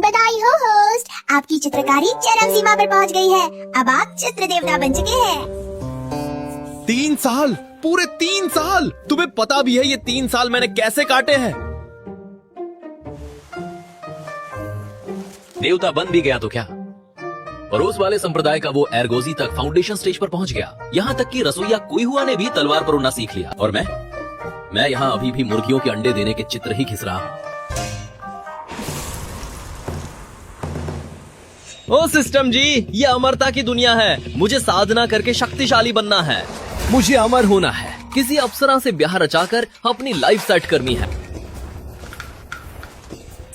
बधाई हो होस्ट, आपकी चित्रकारी चरम सीमा पर पहुंच गई है। अब आप चित्र देवता बन चुके हैं। 3 साल, पूरे 3 साल। तुम्हें पता भी है ये 3 साल मैंने कैसे काटे हैं? देवता बन भी गया तो क्या, पड़ोस वाले संप्रदाय का वो एरगोजी तक फाउंडेशन स्टेज पर पहुंच गया। यहाँ तक कि रसोईया कोई हुआ ने भी तलवार पर उड़ना सीख लिया। और मैं यहाँ अभी भी मुर्गियों के अंडे देने के चित्र ही खिस रहा हूँ। ओ सिस्टम जी, ये अमरता की दुनिया है। मुझे साधना करके शक्तिशाली बनना है। मुझे अमर होना है। किसी अप्सरा से ब्याह रचाकर अपनी लाइफ सेट करनी है।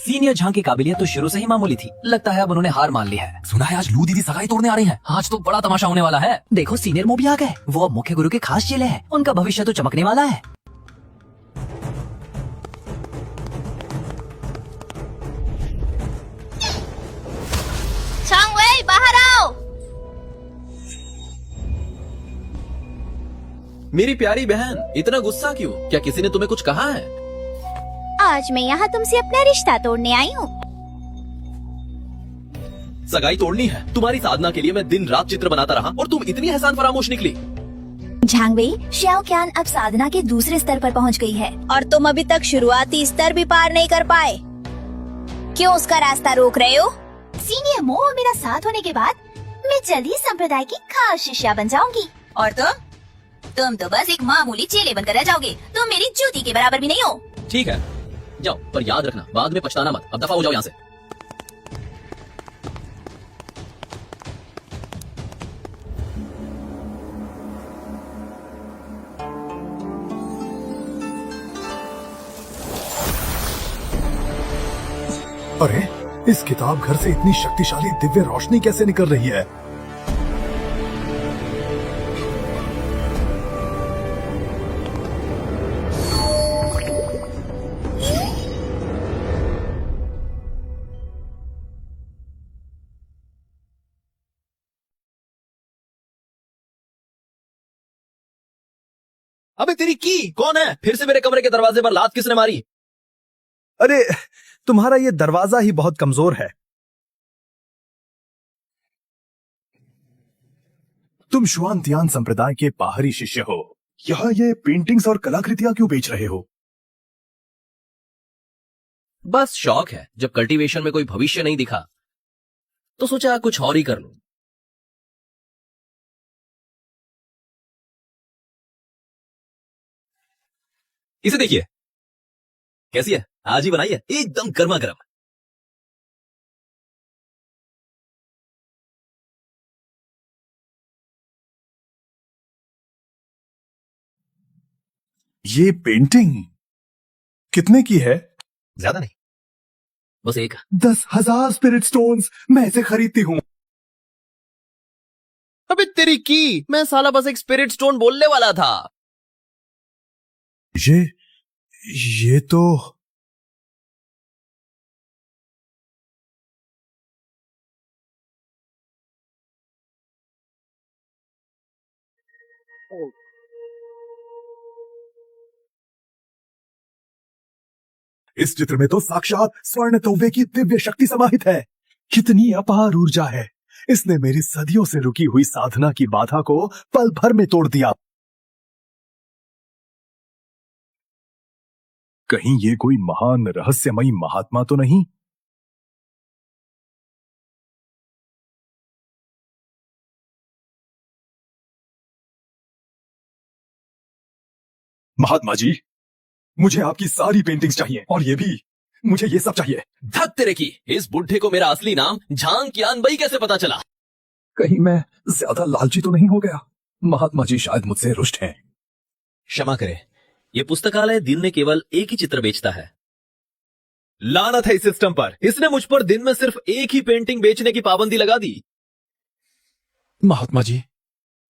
सीनियर झांग की काबिलियत तो शुरू से ही मामूली थी। लगता है अब उन्होंने हार मान ली है। सुना है आज लू दीदी सगाई तोड़ने आ रही हैं। आज तो बड़ा तमाशा होने वाला है। देखो सीनियर मो भी आ गए। वो अब मुख्य गुरु के खास चेले हैं। उनका भविष्य तो चमकने वाला है। छांग वेई, बाहर आओ। मेरी प्यारी बहन, इतना गुस्सा क्यों? क्या किसी ने तुम्हें कुछ कहा है? आज मैं यहाँ तुमसे अपना रिश्ता तोड़ने आई हूँ। सगाई तोड़नी है? तुम्हारी साधना के लिए मैं दिन रात चित्र बनाता रहा और तुम इतनी एहसान फरामोश निकली। झांगवेई, श्याओ क्यान अब साधना के दूसरे स्तर पर पहुँच गई है और तुम अभी तक शुरुआती स्तर भी पार नहीं कर पाए। क्यों उसका रास्ता रोक रहे हो? सीनियर मो और मेरा साथ होने के बाद मैं जल्द ही संप्रदाय की खास शिष्या बन जाऊंगी। और तुम तो बस एक मामूली चेले बनकर रह जाओगे। तुम मेरी जूती के बराबर भी नहीं हो। ठीक है, जाओ, पर याद रखना बाद में पछताना मत। अब दफा हो जाओ यहाँ से। अरे, इस किताब घर से इतनी शक्तिशाली दिव्य रोशनी कैसे निकल रही है? अबे तेरी की कौन है? फिर से मेरे कमरे के दरवाजे पर लात किसने मारी? अरे, तुम्हारा ये दरवाजा ही बहुत कमजोर है। तुम शुआनतियान संप्रदाय के बाहरी शिष्य हो। यहाँ ये पेंटिंग्स और कलाकृतियां क्यों बेच रहे हो? बस शौक है। जब कल्टीवेशन में कोई भविष्य नहीं दिखा तो सोचा कुछ और ही कर लूं। इसे देखिए, कैसी है? आज ही बनाई है, एकदम गर्मा गर्म। ये पेंटिंग कितने की है? ज्यादा नहीं, बस एक। 10,000 स्पिरिट स्टोन्स। मैं इसे खरीदती हूँ। अबे तेरी की, मैं साला बस एक स्पिरिट स्टोन बोलने वाला था। ये तो इस चित्र में तो साक्षात स्वर्ण तोवे की दिव्य शक्ति समाहित है। कितनी अपार ऊर्जा है। इसने मेरी सदियों से रुकी हुई साधना की बाधा को पल भर में तोड़ दिया। कहीं ये कोई महान रहस्यमयी महात्मा तो नहीं? महात्मा जी, मुझे आपकी सारी पेंटिंग्स चाहिए और ये भी, मुझे ये सब चाहिए। धत तेरे की, इस बुढ़े को मेरा असली नाम झांग कियान बई कैसे पता चला? कहीं मैं ज्यादा लालची तो नहीं हो गया? महात्मा जी शायद मुझसे रुष्ट हैं। क्षमा करे, ये पुस्तकालय दिन में केवल एक ही चित्र बेचता है। लानत है इस सिस्टम पर। इसने मुझ पर दिन में सिर्फ एक ही पेंटिंग बेचने की पाबंदी लगा दी। महात्मा जी,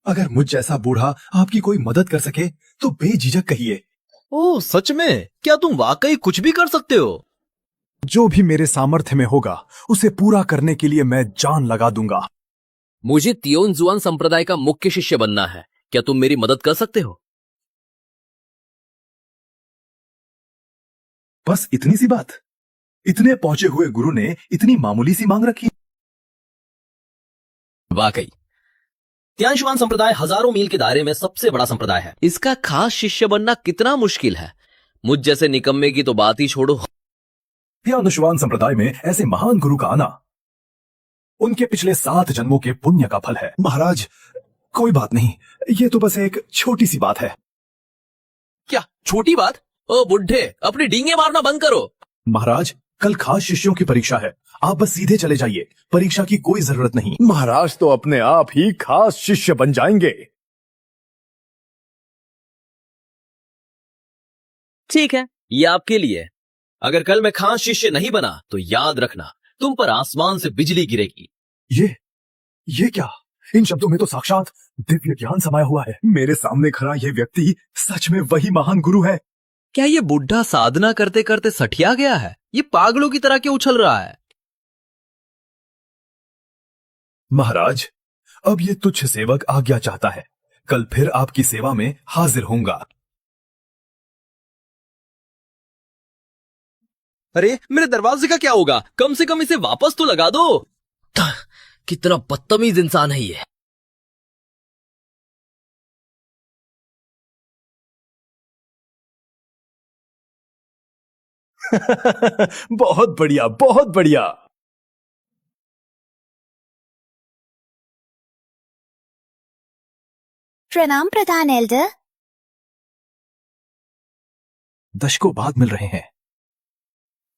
अगर मुझ जैसा बूढ़ा आपकी कोई मदद कर सके तो बेझिझक कहिए। ओ सच में? क्या तुम वाकई कुछ भी कर सकते हो? जो भी मेरे सामर्थ्य में होगा उसे पूरा करने के लिए मैं जान लगा दूंगा। मुझे तियोनजुआन संप्रदाय का मुख्य शिष्य बनना है। क्या तुम मेरी मदद कर सकते हो? बस इतनी सी बात? इतने पहुंचे हुए गुरु ने इतनी मामूली सी मांग रखी। वाकई त्यांशुआन संप्रदाय हजारों मील के दायरे में सबसे बड़ा संप्रदाय है। इसका खास शिष्य बनना कितना मुश्किल है। मुझ जैसे निकम्मे की तो बात ही छोड़ो। त्यांशुआन संप्रदाय में ऐसे महान गुरु का आना उनके पिछले 7 जन्मों के पुण्य का फल है। महाराज, कोई बात नहीं, ये तो बस एक छोटी सी बात है। क्या छोटी बात? ओ बुढ़े, अपनी डींगे मारना बंद करो। महाराज, कल खास शिष्यों की परीक्षा है, आप बस सीधे चले जाइए, परीक्षा की कोई जरूरत नहीं। महाराज तो अपने आप ही खास शिष्य बन जाएंगे। ठीक है, ये आपके लिए। अगर कल मैं खास शिष्य नहीं बना तो याद रखना, तुम पर आसमान से बिजली गिरेगी। ये क्या? इन शब्दों में तो साक्षात दिव्य ज्ञान समाया हुआ है। मेरे सामने खड़ा ये व्यक्ति सच में वही महान गुरु है। क्या ये बुढ़ा साधना करते करते सठिया गया है? ये पागलों की तरह क्यों उछल रहा है? महाराज, अब ये तुच्छ सेवक आज्ञा चाहता है, कल फिर आपकी सेवा में हाजिर होऊंगा। अरे मेरे दरवाजे का क्या होगा? कम से कम इसे वापस तो लगा दो। कितना बदतमीज इंसान है ये। बहुत बढ़िया, बहुत बढ़िया। प्रणाम प्रधान एल्डर। दशकों बाद मिल रहे हैं।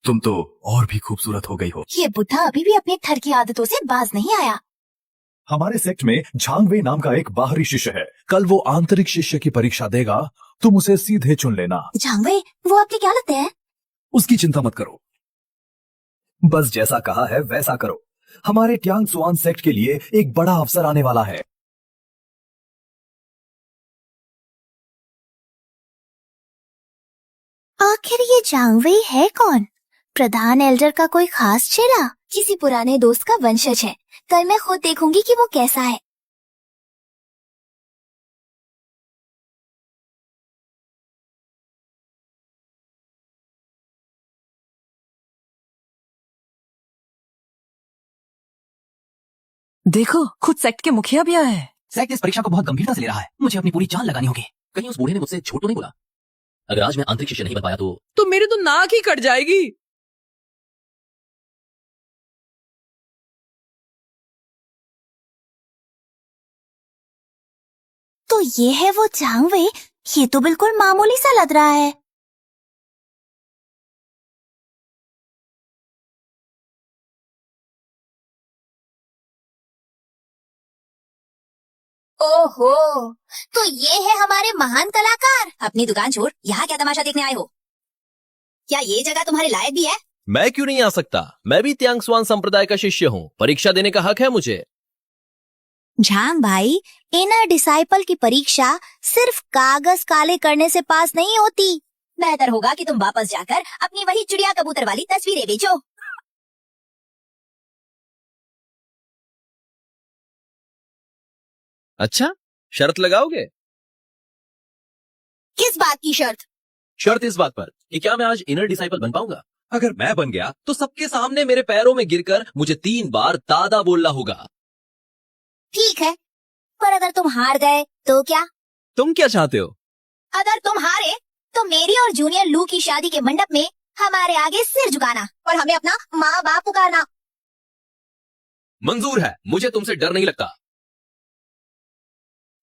तुम तो और भी खूबसूरत हो गई हो। ये बुढ़ा अभी भी अपनी ठर की आदतों से बाज नहीं आया। हमारे सेक्ट में झांगवे नाम का एक बाहरी शिष्य है, कल वो आंतरिक शिष्य की परीक्षा देगा, तुम उसे सीधे चुन लेना। झांगवे, वो आपकी क्या लगता है? उसकी चिंता मत करो, बस जैसा कहा है वैसा करो। हमारे ट्यांगसुआन सेक्ट के लिए एक बड़ा अवसर आने वाला है। आखिर ये झांगवे है कौन? प्रधान एल्डर का कोई खास चेला? किसी पुराने दोस्त का वंशज है। कल मैं खुद देखूंगी कि वो कैसा है। देखो, खुद सेक्ट के मुखिया भी आए हैं। सेक्ट इस परीक्षा को बहुत गंभीरता से ले रहा है। मुझे अपनी पूरी जान लगानी होगी। कहीं उस बूढ़े ने मुझसे झूठ तो नहीं बोला? अगर आज मैं आंतरिक शिष्य नहीं बन पाया तो मेरी तो नाक ही कट जाएगी। तो ये है वो झांगवे। ये तो बिल्कुल मामूली सा लग रहा है। ओहो, तो ये है हमारे महान कलाकार। अपनी दुकान छोड़ यहाँ क्या तमाशा देखने आए हो? क्या ये जगह तुम्हारे लायक भी है? मैं क्यों नहीं आ सकता? मैं भी त्यांगसुआन संप्रदाय का शिष्य हूँ। परीक्षा देने का हक है मुझे। झांग भाई, इनर डिसाइपल की परीक्षा सिर्फ कागज काले करने से पास नहीं होती। बेहतर होगा कि तुम वापस जाकर अपनी वही चिड़िया कबूतर वाली तस्वीरें बेचो। अच्छा, शर्त लगाओगे? किस बात की शर्त? शर्त इस बात पर कि क्या मैं आज इनर डिसाइपल बन पाऊंगा? अगर मैं बन गया तो सबके सामने मेरे पैरों में गिरकर मुझे 3 बार दादा बोलना होगा। ठीक है, पर अगर तुम हार गए तो क्या? तुम क्या चाहते हो? अगर तुम हारे तो मेरी और जूनियर लू की शादी के मंडप में हमारे आगे सिर झुकाना और हमें अपना माँ बाप पुकारना। मंजूर है, मुझे तुमसे डर नहीं लगता।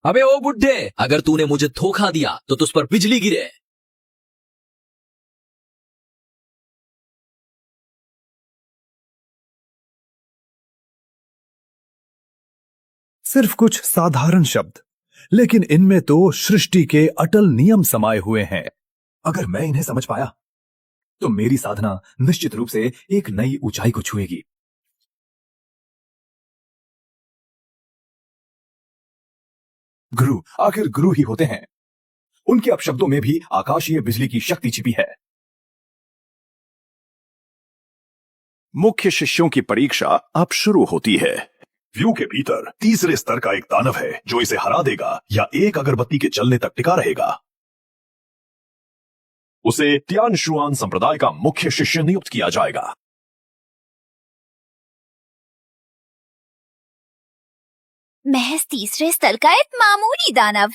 अबे ओ बुड्ढे, अगर तूने मुझे धोखा दिया तो तुझ पर बिजली गिरे। सिर्फ कुछ साधारण शब्द, लेकिन इनमें तो सृष्टि के अटल नियम समाये हुए हैं। अगर मैं इन्हें समझ पाया तो मेरी साधना निश्चित रूप से एक नई ऊंचाई को छुएगी। गुरु आखिर गुरु ही होते हैं। उनके अपशब्दों में भी आकाशीय बिजली की शक्ति छिपी है। मुख्य शिष्यों की परीक्षा अब शुरू होती है। व्यू के भीतर तीसरे स्तर का एक दानव है जो इसे हरा देगा या एक अगरबत्ती के जलने तक टिका रहेगा। उसे तियानशुआन संप्रदाय का मुख्य शिष्य नियुक्त किया जाएगा। महज तीसरे स्तर का एक मामूली दानव।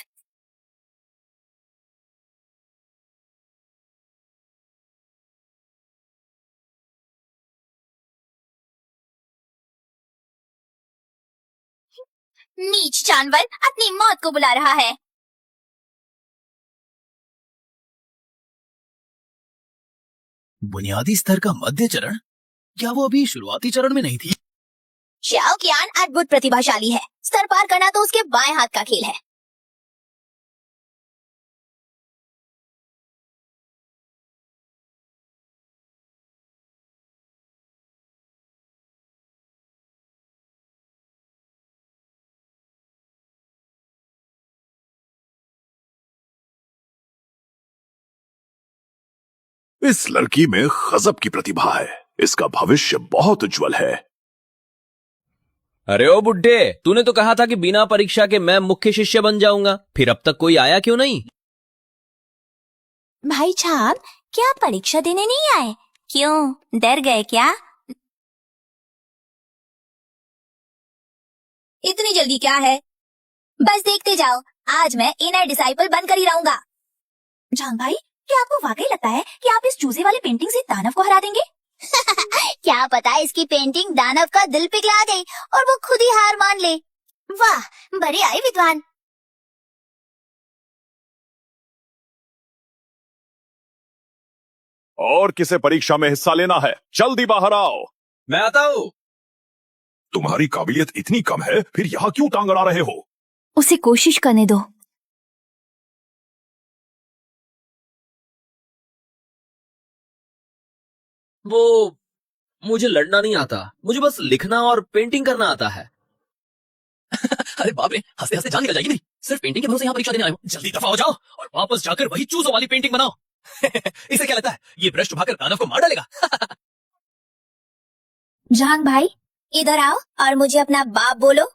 नीच जानवर अपनी मौत को बुला रहा है। बुनियादी स्तर का मध्य चरण? क्या वो अभी शुरुआती चरण में नहीं थी? श्याओ कियान अद्भुत प्रतिभाशाली है। स्तर पार करना तो उसके बाएं हाथ का खेल है। इस लड़की में गजब की प्रतिभा है। इसका भविष्य बहुत उज्जवल है। अरे ओ बुड्ढे, तूने तो कहा था कि बिना परीक्षा के मैं मुख्य शिष्य बन जाऊंगा। फिर अब तक कोई आया क्यों नहीं? भाई छाप, क्या आप परीक्षा देने नहीं आए? क्यों, डर गए क्या? इतनी जल्दी क्या है? बस देखते जाओ, आज मैं इनर डिसाइपल बनकर ही रहूंगा। जान भाई, क्या आपको वाकई लगता है कि आप इस चूजे वाली पेंटिंग से दानव को हरा देंगे? क्या पता इसकी पेंटिंग दानव का दिल पिघला दे और वो खुद ही हार मान ले। वाह, बड़े आए विद्वान। और किसे परीक्षा में हिस्सा लेना है? जल्दी बाहर आओ। मैं आता हूँ। तुम्हारी काबिलियत इतनी कम है, फिर यहाँ क्यों टांग अड़ा रहे हो? उसे कोशिश करने दो। वो मुझे लड़ना नहीं आता, मुझे बस लिखना और पेंटिंग करना आता है। अरे बाप रे, हंसते हंसते जान निकल जाएगी। नहीं, सिर्फ पेंटिंग के भरोसे यहाँ परीक्षा देने आए हो? जल्दी दफा हो जाओ और वापस जाकर वही चूजों वाली पेंटिंग बनाओ। इसे क्या लगता है, ये भ्रष्ट भाकर दानव को मार डालेगा? जान भाई, इधर आओ और मुझे अपना बाप बोलो।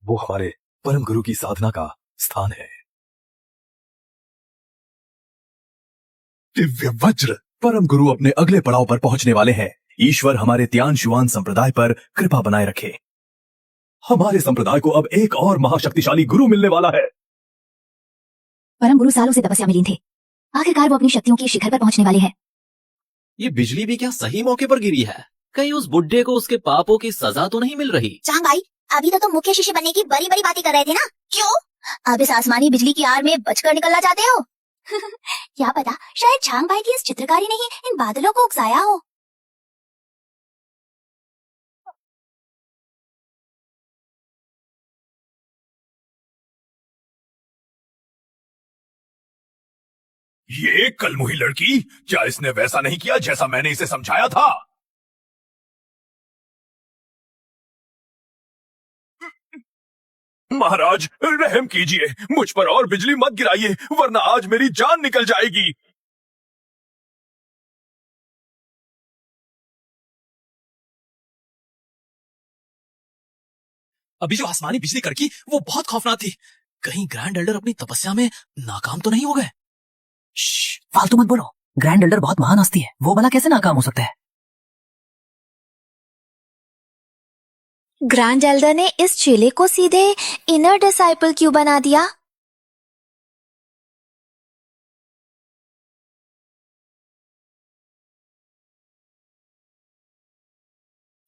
वो हमारे परम गुरु की साधना का स्थान है। दिव्य वज्र। परम गुरु अपने अगले पड़ाव पर पहुंचने वाले हैं। ईश्वर हमारे तियानशुआन संप्रदाय पर कृपा बनाए रखे। हमारे संप्रदाय को अब एक और महाशक्तिशाली गुरु मिलने वाला है। परम गुरु सालों से तपस्या में लीन थे। आखिरकार वो अपनी शक्तियों के शिखर पर पहुंचने वाले हैं। ये बिजली भी क्या सही मौके पर गिरी है? कहीं उस बुड्ढे को उसके पापों की सजा तो नहीं मिल रही? चांग भाई, अभी तो तुम मुख्य शिष्य बनने की बड़ी बड़ी बातें कर रहे थे ना? क्यों अब इस आसमानी बिजली की आड़ में बचकर निकलना चाहते हो? क्या पता, शायद चांग भाई की इस चित्रकारी ने ही इन बादलों को उकसाया हो। ये कलमुही लड़की, क्या इसने वैसा नहीं किया जैसा मैंने इसे समझाया था? महाराज, रहम कीजिए, मुझ पर और बिजली मत गिराइए, वरना आज मेरी जान निकल जाएगी। अभी जो आसमानी बिजली कड़की, वो बहुत खौफनाक थी। कहीं ग्रैंड एल्डर अपनी तपस्या में नाकाम तो नहीं हो गए? फालतू मत बोलो, ग्रैंड एल्डर बहुत महान हस्ती है, वो भला कैसे नाकाम हो सकता है? ग्रैंड एल्डर ने इस चेले को सीधे इनर डिसाइपल क्यों बना दिया?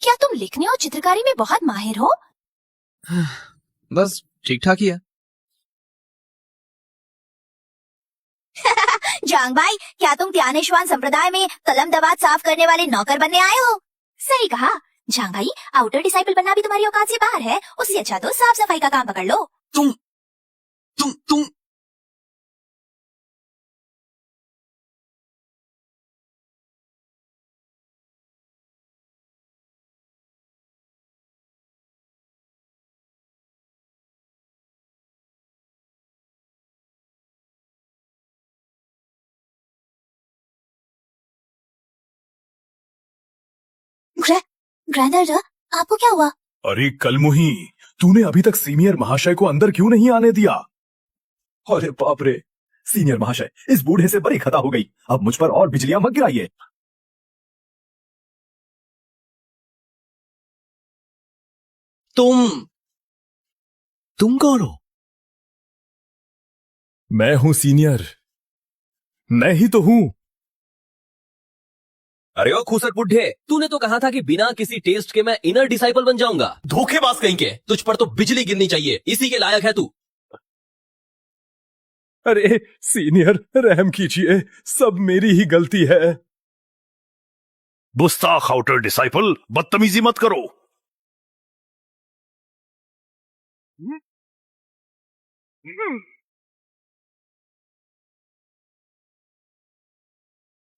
क्या तुम लिखने और चित्रकारी में बहुत माहिर हो? बस ठीक ठाक ही है। जांग भाई, क्या तुम त्यानेश्वान संप्रदाय में कलम दवात साफ करने वाले नौकर बनने आए हो? सही कहा जांग भाई, आउटर डिसाइपल बनना भी तुम्हारी औकात से बाहर है। उससे अच्छा तो साफ सफाई का काम पकड़ लो। तुम ग्रैंडएल्डर, आपको क्या हुआ? अरे कलमुही, तूने अभी तक सीनियर महाशय को अंदर क्यों नहीं आने दिया? अरे बाप रे, सीनियर महाशय, इस बूढ़े से बड़ी खता हो गई। अब मुझ पर और बिजलियां मत गिराइए। तुम कौन हो? मैं हूं सीनियर, मैं ही तो हूं। अरे ओ खूसट बुड्ढे, तूने तो कहा था कि बिना किसी टेस्ट के मैं इनर डिसाइपल बन जाऊंगा। धोखेबाज कहीं के, तुझ पर तो बिजली गिरनी चाहिए, इसी के लायक है तू। अरे सीनियर, रहम कीजिए, सब मेरी ही गलती है। गुस्ताख आउटर डिसाइपल, बदतमीजी मत करो।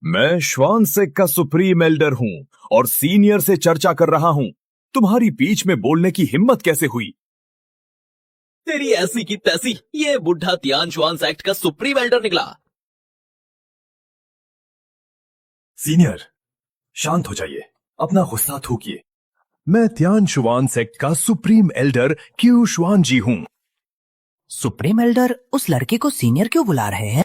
मैं श्वानसेक का सुप्रीम एल्डर हूं और सीनियर से चर्चा कर रहा हूं। तुम्हारी बीच में बोलने की हिम्मत कैसे हुई? तेरी ऐसी की तैसी, ये बुढ़ा तियान शुआन सेक्ट का सुप्रीम एल्डर निकला। सीनियर, शांत हो जाइए, अपना गुस्सा थूकिए। मैं त्यान शुआन सेक्ट का सुप्रीम एल्डर क्यू शुआन जी हूं। सुप्रीम एल्डर उस लड़के को सीनियर क्यों बुला रहे हैं?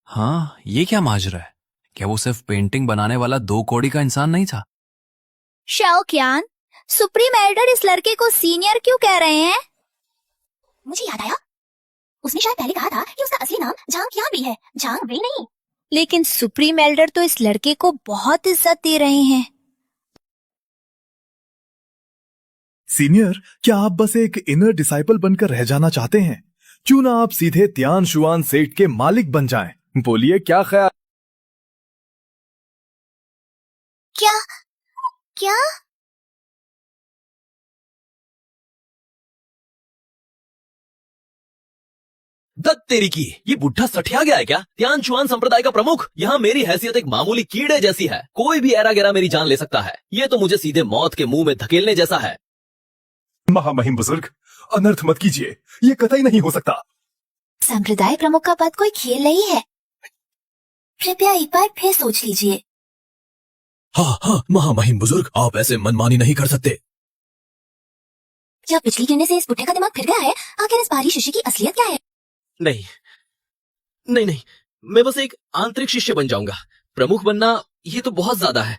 हाँ, ये क्या माजरा है? क्या वो सिर्फ पेंटिंग बनाने वाला 2 कौड़ी का इंसान नहीं था? शाओ क्यान, सुप्रीम एल्डर इस लड़के को सीनियर क्यों कह रहे हैं? मुझे याद आया, उसने शायद पहले कहा था कि उसका असली नाम झांग क्यान भी है, झांग वे नहीं। लेकिन सुप्रीम एल्डर तो इस लड़के को बहुत इज्जत दे रहे हैं। सीनियर, क्या आप बस एक इनर डिसाइपल बनकर रह जाना चाहते हैं? क्यों ना आप सीधे त्यान शुआन सेक्ट के मालिक बन जाएं? बोलिए, क्या ख्याल? क्या क्या? दत्त तेरी की, ये बुढ़ा सठिया गया है क्या? त्यान शुआन संप्रदाय का प्रमुख, यहाँ मेरी हैसियत एक मामूली कीड़े जैसी है। कोई भी ऐरा गैरा मेरी जान ले सकता है। ये तो मुझे सीधे मौत के मुंह में धकेलने जैसा है। महामहिम बुजुर्ग, अनर्थ मत कीजिए, ये कतई नहीं हो सकता। संप्रदाय प्रमुख का पद कोई खेल नहीं है, कृपया एक बार फिर सोच लीजिए। हाँ, महामहिम बुजुर्ग, आप ऐसे मनमानी नहीं कर सकते। क्या बिजली गिरने से इस बुढ़े का दिमाग फिर गया है? आखिर इस भारी शिष्य की असलियत क्या है? नहीं, मैं बस एक आंतरिक शिष्य बन जाऊंगा। प्रमुख बनना ये तो बहुत ज्यादा है।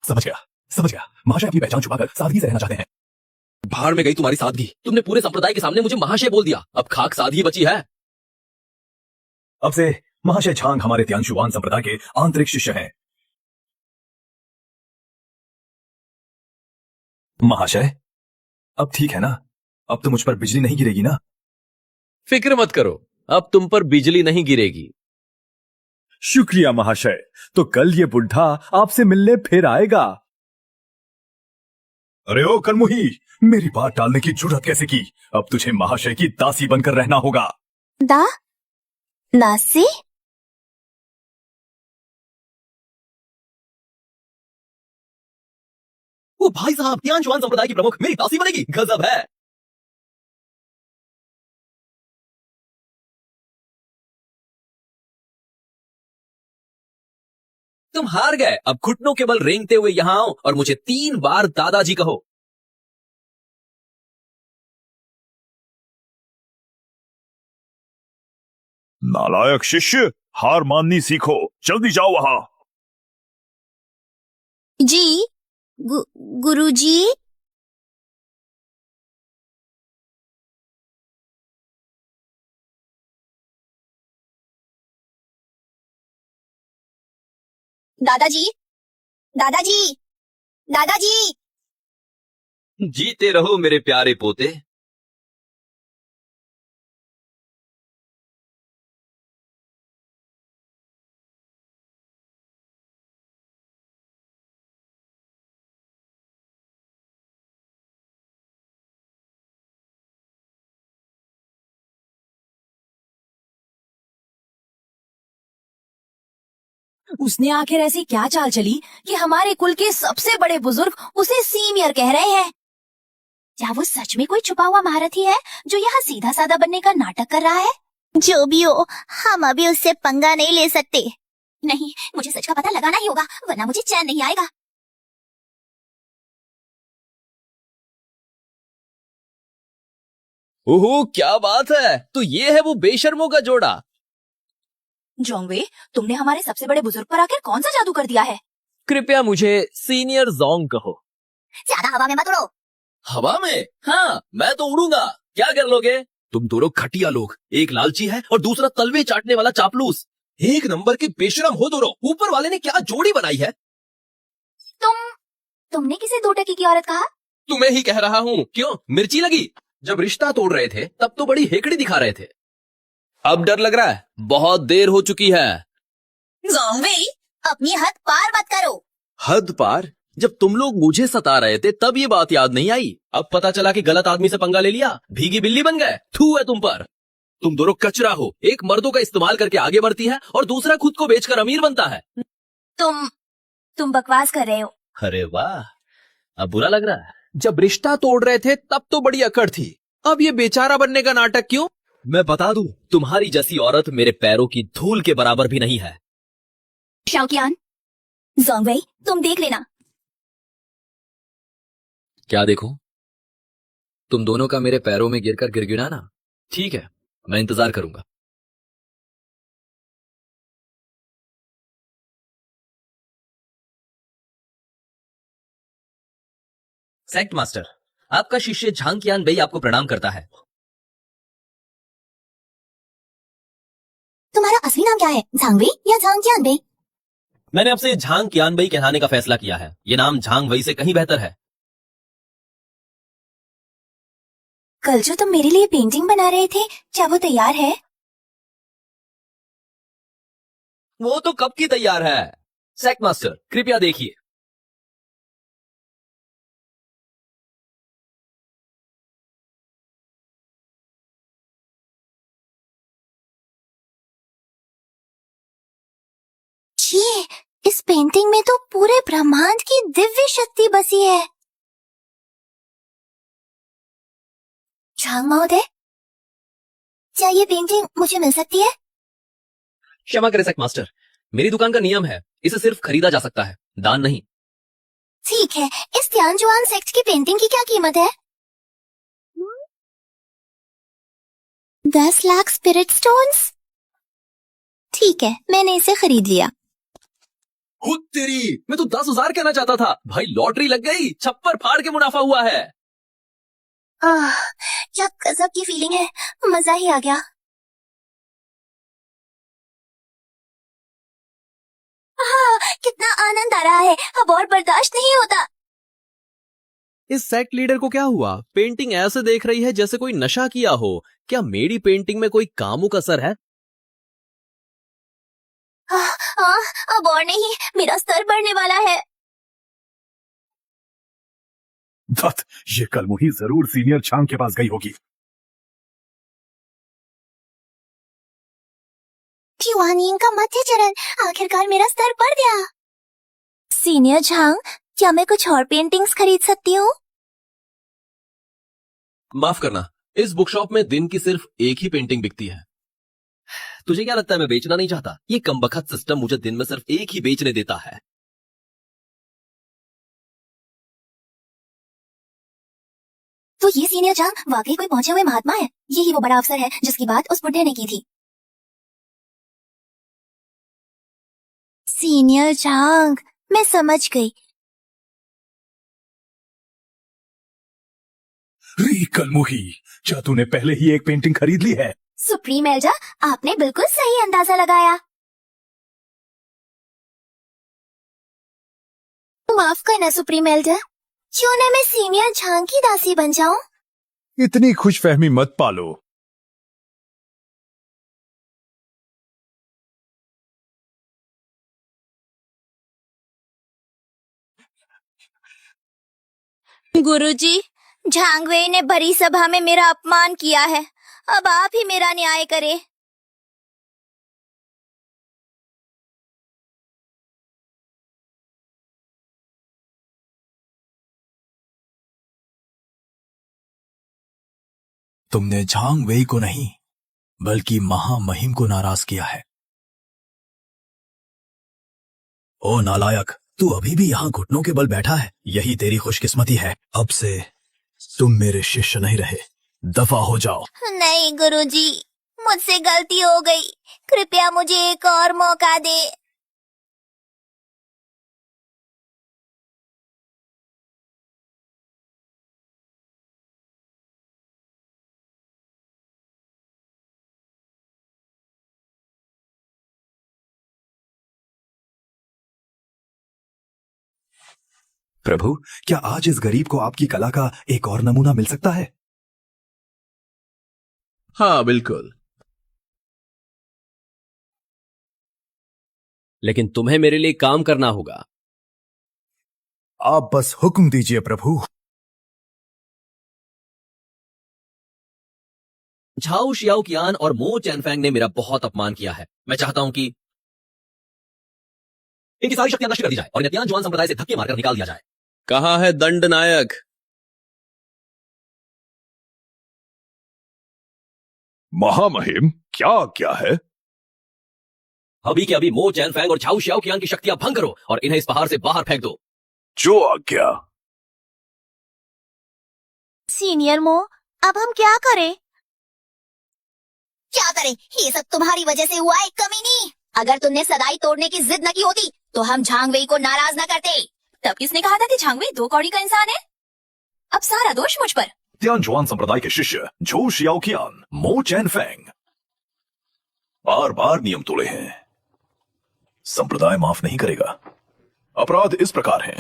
समझ गया। महाशय अपनी पहचान छुपाकर सादगी से रहना चाहते हैं। भाड़ में गई तुम्हारी सादगी। तुमने पूरे संप्रदाय के सामने मुझे महाशय बोल दिया। अब खाक सादगी बची है। अब से महाशय झांग हमारे त्यान शुआन संप्रदाय के आंतरिक शिष्य हैं। महाशय, अब ठीक है ना? अब तो मुझ पर बिजली नहीं गिरेगी ना? फिक्र मत करो, अब तुम पर बिजली नहीं गिरेगी। शुक्रिया महाशय। तो कल ये बुढ़ा आपसे मिलने फिर आएगा। अरे ओ कलमुही, मेरी बात टालने की जुर्रत कैसे की? अब तुझे महाशय की दासी बनकर रहना होगा। नासी? वो भाई साहब, त्यान शुआन संप्रदाय की प्रमुख मेरी दासी बनेगी? गजब है। तुम हार गए। अब घुटनों के बल रेंगते हुए यहां आओ और मुझे 3 बार दादाजी कहो। नालायक शिष्य, हार माननी सीखो। जल्दी जाओ वहां। जी, गुरुजी। दादाजी, जीते रहो मेरे प्यारे पोते। उसने आखिर ऐसी क्या चाल चली कि हमारे कुल के सबसे बड़े बुजुर्ग उसे सीनियर कह रहे हैं? क्या वो सच में कोई छुपा हुआ महारथी है जो यहाँ सीधा साधा बनने का नाटक कर रहा है? जो भी हो, हम अभी उससे पंगा नहीं ले सकते। नहीं, मुझे सच का पता लगाना ही होगा, वरना मुझे चैन नहीं आएगा। ओहो क्या बात है, तो ये है वो बेशर्मों का जोड़ा। जोंगवे, तुमने हमारे सबसे बड़े बुजुर्ग पर आकर कौन सा जादू कर दिया है? कृपया मुझे सीनियर जोंग कहो। ज्यादा हवा में मत उड़ो। हवा में? हाँ, मैं तो उड़ूंगा। क्या कर लोगे? तुम दोनों घटिया लोग, एक लालची है और दूसरा तलवे चाटने वाला चापलूस। एक नंबर के बेशरम हो दोनों। ऊपर वाले ने क्या जोड़ी बनाई है? तुमने किसे 2 टकी की औरत कहा? तुम्हें ही कह रहा हूँ। क्यों, मिर्ची लगी? जब रिश्ता तोड़ रहे थे तब तो बड़ी हेकड़ी दिखा रहे थे। अब डर लग रहा है, बहुत देर हो चुकी है। जोंगवे, अपनी हद पार मत करो। हद पार? जब तुम लोग मुझे सता रहे थे तब ये बात याद नहीं आई। अब पता चला कि गलत आदमी से पंगा ले लिया, भीगी बिल्ली बन गए। थू है तुम पर। तुम दोनों कचरा हो। एक मर्दों का इस्तेमाल करके आगे बढ़ती है और दूसरा खुद को बेचकर अमीर बनता है। तुम बकवास कर रहे हो। अरे वाह, अब बुरा लग रहा है। जब रिश्ता तोड़ रहे थे तब तो बड़ी अकड़ थी, अब ये बेचारा बनने का नाटक क्यों? मैं बता दूं, तुम्हारी जैसी औरत मेरे पैरों की धूल के बराबर भी नहीं है। शाओकियान, जोंगवे, तुम देख लेना। क्या देखो? तुम दोनों का मेरे पैरों में गिरकर गिड़गिड़ाना। ठीक है, मैं इंतजार करूंगा। सेक्ट मास्टर, आपका शिष्य झांग कियान बेई आपको प्रणाम करता है। तुम्हारा असली नाम क्या है, झांगवे या झांगकियान बेई? मैंने आपसे झांग कियान बेई कहलाने का फैसला किया है। ये नाम झांग वई से कहीं बेहतर है। कल जो तुम मेरे लिए पेंटिंग बना रहे थे, क्या वो तैयार है? वो तो कब की तैयार है। सेक्ट मास्टर, कृपया देखिए। ये इस पेंटिंग में तो पूरे ब्रह्मांड की दिव्य शक्ति बसी है। झांग महोदय, क्या ये पेंटिंग मुझे मिल सकती है? क्षमा करें सेक्ट मास्टर, मेरी दुकान का नियम है, इसे सिर्फ खरीदा जा सकता है, दान नहीं। ठीक है, इस तियानजुआन सेक्ट की पेंटिंग की क्या कीमत है? 10 लाख स्पिरिट स्टोन्स। ठीक है, मैंने इसे खरीद लिया। खुद तेरी, मैं तो 10,000 कहना चाहता था। भाई लॉटरी लग गई, छप्पर फाड़ के मुनाफा हुआ है। क्या गजब की फीलिंग है, मजा ही आ गया। कितना आनंद आ रहा है, अब और बर्दाश्त नहीं होता। इस सेक्ट लीडर को क्या हुआ? पेंटिंग ऐसे देख रही है जैसे कोई नशा किया हो। क्या मेरी पेंटिंग में कोई कामुक असर है? अब और नहीं, मेरा स्तर बढ़ने वाला है। दत्त, ये कलमुही जरूर सीनियर झांग के पास गई होगी। ट्युआनिंग का मध्य चरण, आखिरकार मेरा स्तर बढ़ गया। सीनियर झांग, क्या मैं कुछ और पेंटिंग्स खरीद सकती हूँ? माफ करना, इस बुकशॉप में दिन की सिर्फ एक ही पेंटिंग बिकती है। तुझे क्या लगता है मैं बेचना नहीं चाहता? ये कमबख्त सिस्टम मुझे दिन में सिर्फ एक ही बेचने देता है। तो ये सीनियर झांग वाकई कोई पहुंचे हुए महात्मा है। यही वो बड़ा अफसर है जिसकी बात उस बुढ़े ने की थी। सीनियर झांग, मैं समझ गई। री कलमुही, क्या तूने पहले ही एक पेंटिंग खरीद ली है? सुप्रीम एल्जा, आपने बिल्कुल सही अंदाजा लगाया। माफ करना सुप्रीम एल्डर, क्यों न मैं सीनियर झांग की दासी बन जाऊं? इतनी खुशफहमी मत पालो। गुरुजी, झांगवे ने बड़ी सभा में मेरा अपमान किया है। अब आप ही मेरा न्याय करें। तुमने झांग वेई को नहीं, बल्कि महामहिम को नाराज किया है। ओ नालायक, तू अभी भी यहाँ घुटनों के बल बैठा है। यही तेरी खुशकिस्मती है। अब से तुम मेरे शिष्य नहीं रहे, दफा हो जाओ। नहीं गुरुजी, मुझसे गलती हो गई, कृपया मुझे एक और मौका दे। प्रभु, क्या आज इस गरीब को आपकी कला का एक और नमूना मिल सकता है? हाँ बिल्कुल, लेकिन तुम्हें मेरे लिए काम करना होगा। आप बस हुक्म दीजिए प्रभु। झाओ शियाओकियान और मो चैनफैंग ने मेरा बहुत अपमान किया है। मैं चाहता हूं कि इनकी सारी शक्तियां नष्ट कर दी जाए और इन्हें तियान जुआन संप्रदाय से धक्के मारकर निकाल दिया जाए। कहाँ है दंड नायक? महामहिम, क्या क्या है? अभी के अभी मो चैनफैंग और झाओ शियाओकियान की शक्तियां भंग करो और इन्हें इस पहाड़ से बाहर फेंक दो। जो आज्ञा। सीनियर मो, अब हम क्या करें? क्या करें? ये सब तुम्हारी वजह से हुआ है कमीनी। अगर तुमने सदाई तोड़ने की जिद न की होती तो हम झांगवेई को नाराज न करते। तब किसने कहा था कि झांगवेई 2 कौड़ी का इंसान है? अब सारा दोष मुझ पर। तियानजुआन संप्रदाय के शिष्य झो शियाओकियान, मो चैनफैंग बार बार नियम तोड़े हैं। संप्रदाय माफ नहीं करेगा। अपराध इस प्रकार हैं।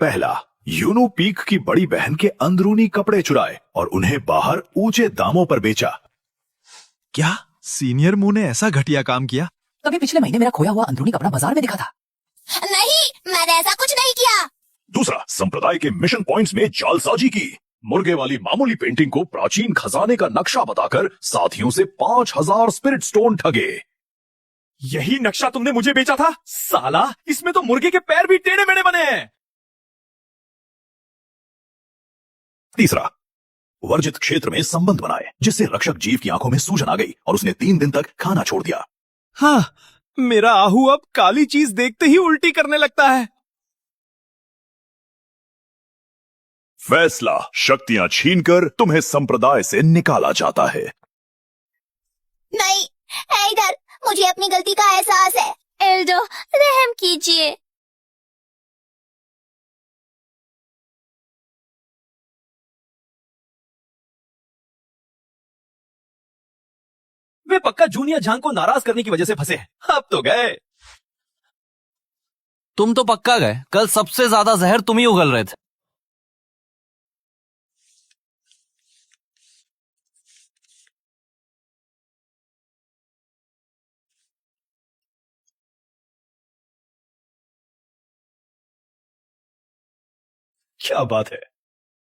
पहला, यूनो पीक की बड़ी बहन के अंदरूनी कपड़े चुराए और उन्हें बाहर ऊंचे दामों पर बेचा। क्या सीनियर मू ने ऐसा घटिया काम किया? तभी पिछले महीने मेरा खोया हुआ अंदरूनी कपड़ा बाजार में दिखा था। नहीं, मैंने ऐसा कुछ नहीं किया। दूसरा, संप्रदाय के मिशन पॉइंट्स में जालसाजी की। मुर्गे वाली मामूली पेंटिंग को प्राचीन खजाने का नक्शा बताकर साथियों से 5000 स्पिरिट स्टोन ठगे। यही नक्शा तुमने मुझे बेचा था? साला, इसमें तो मुर्गे के पैर भी टेढ़े मेढ़े बने हैं। तीसरा, वर्जित क्षेत्र में संबंध बनाए जिससे रक्षक जीव की आंखों में सूजन आ गई और उसने 3 दिन तक खाना छोड़ दिया। हाँ, मेरा आहू अब काली चीज देखते ही उल्टी करने लगता है। फैसला, शक्तियां छीनकर तुम्हें संप्रदाय से निकाला जाता है। नहीं, इधर मुझे अपनी गलती का एहसास है। एल्डो, रहम कीजिए। वे पक्का जूनियर झांग को नाराज करने की वजह से फंसे हैं। अब तो गए। तुम तो पक्का गए। कल सबसे ज्यादा जहर तुम ही उगल रहे थे। क्या बात है,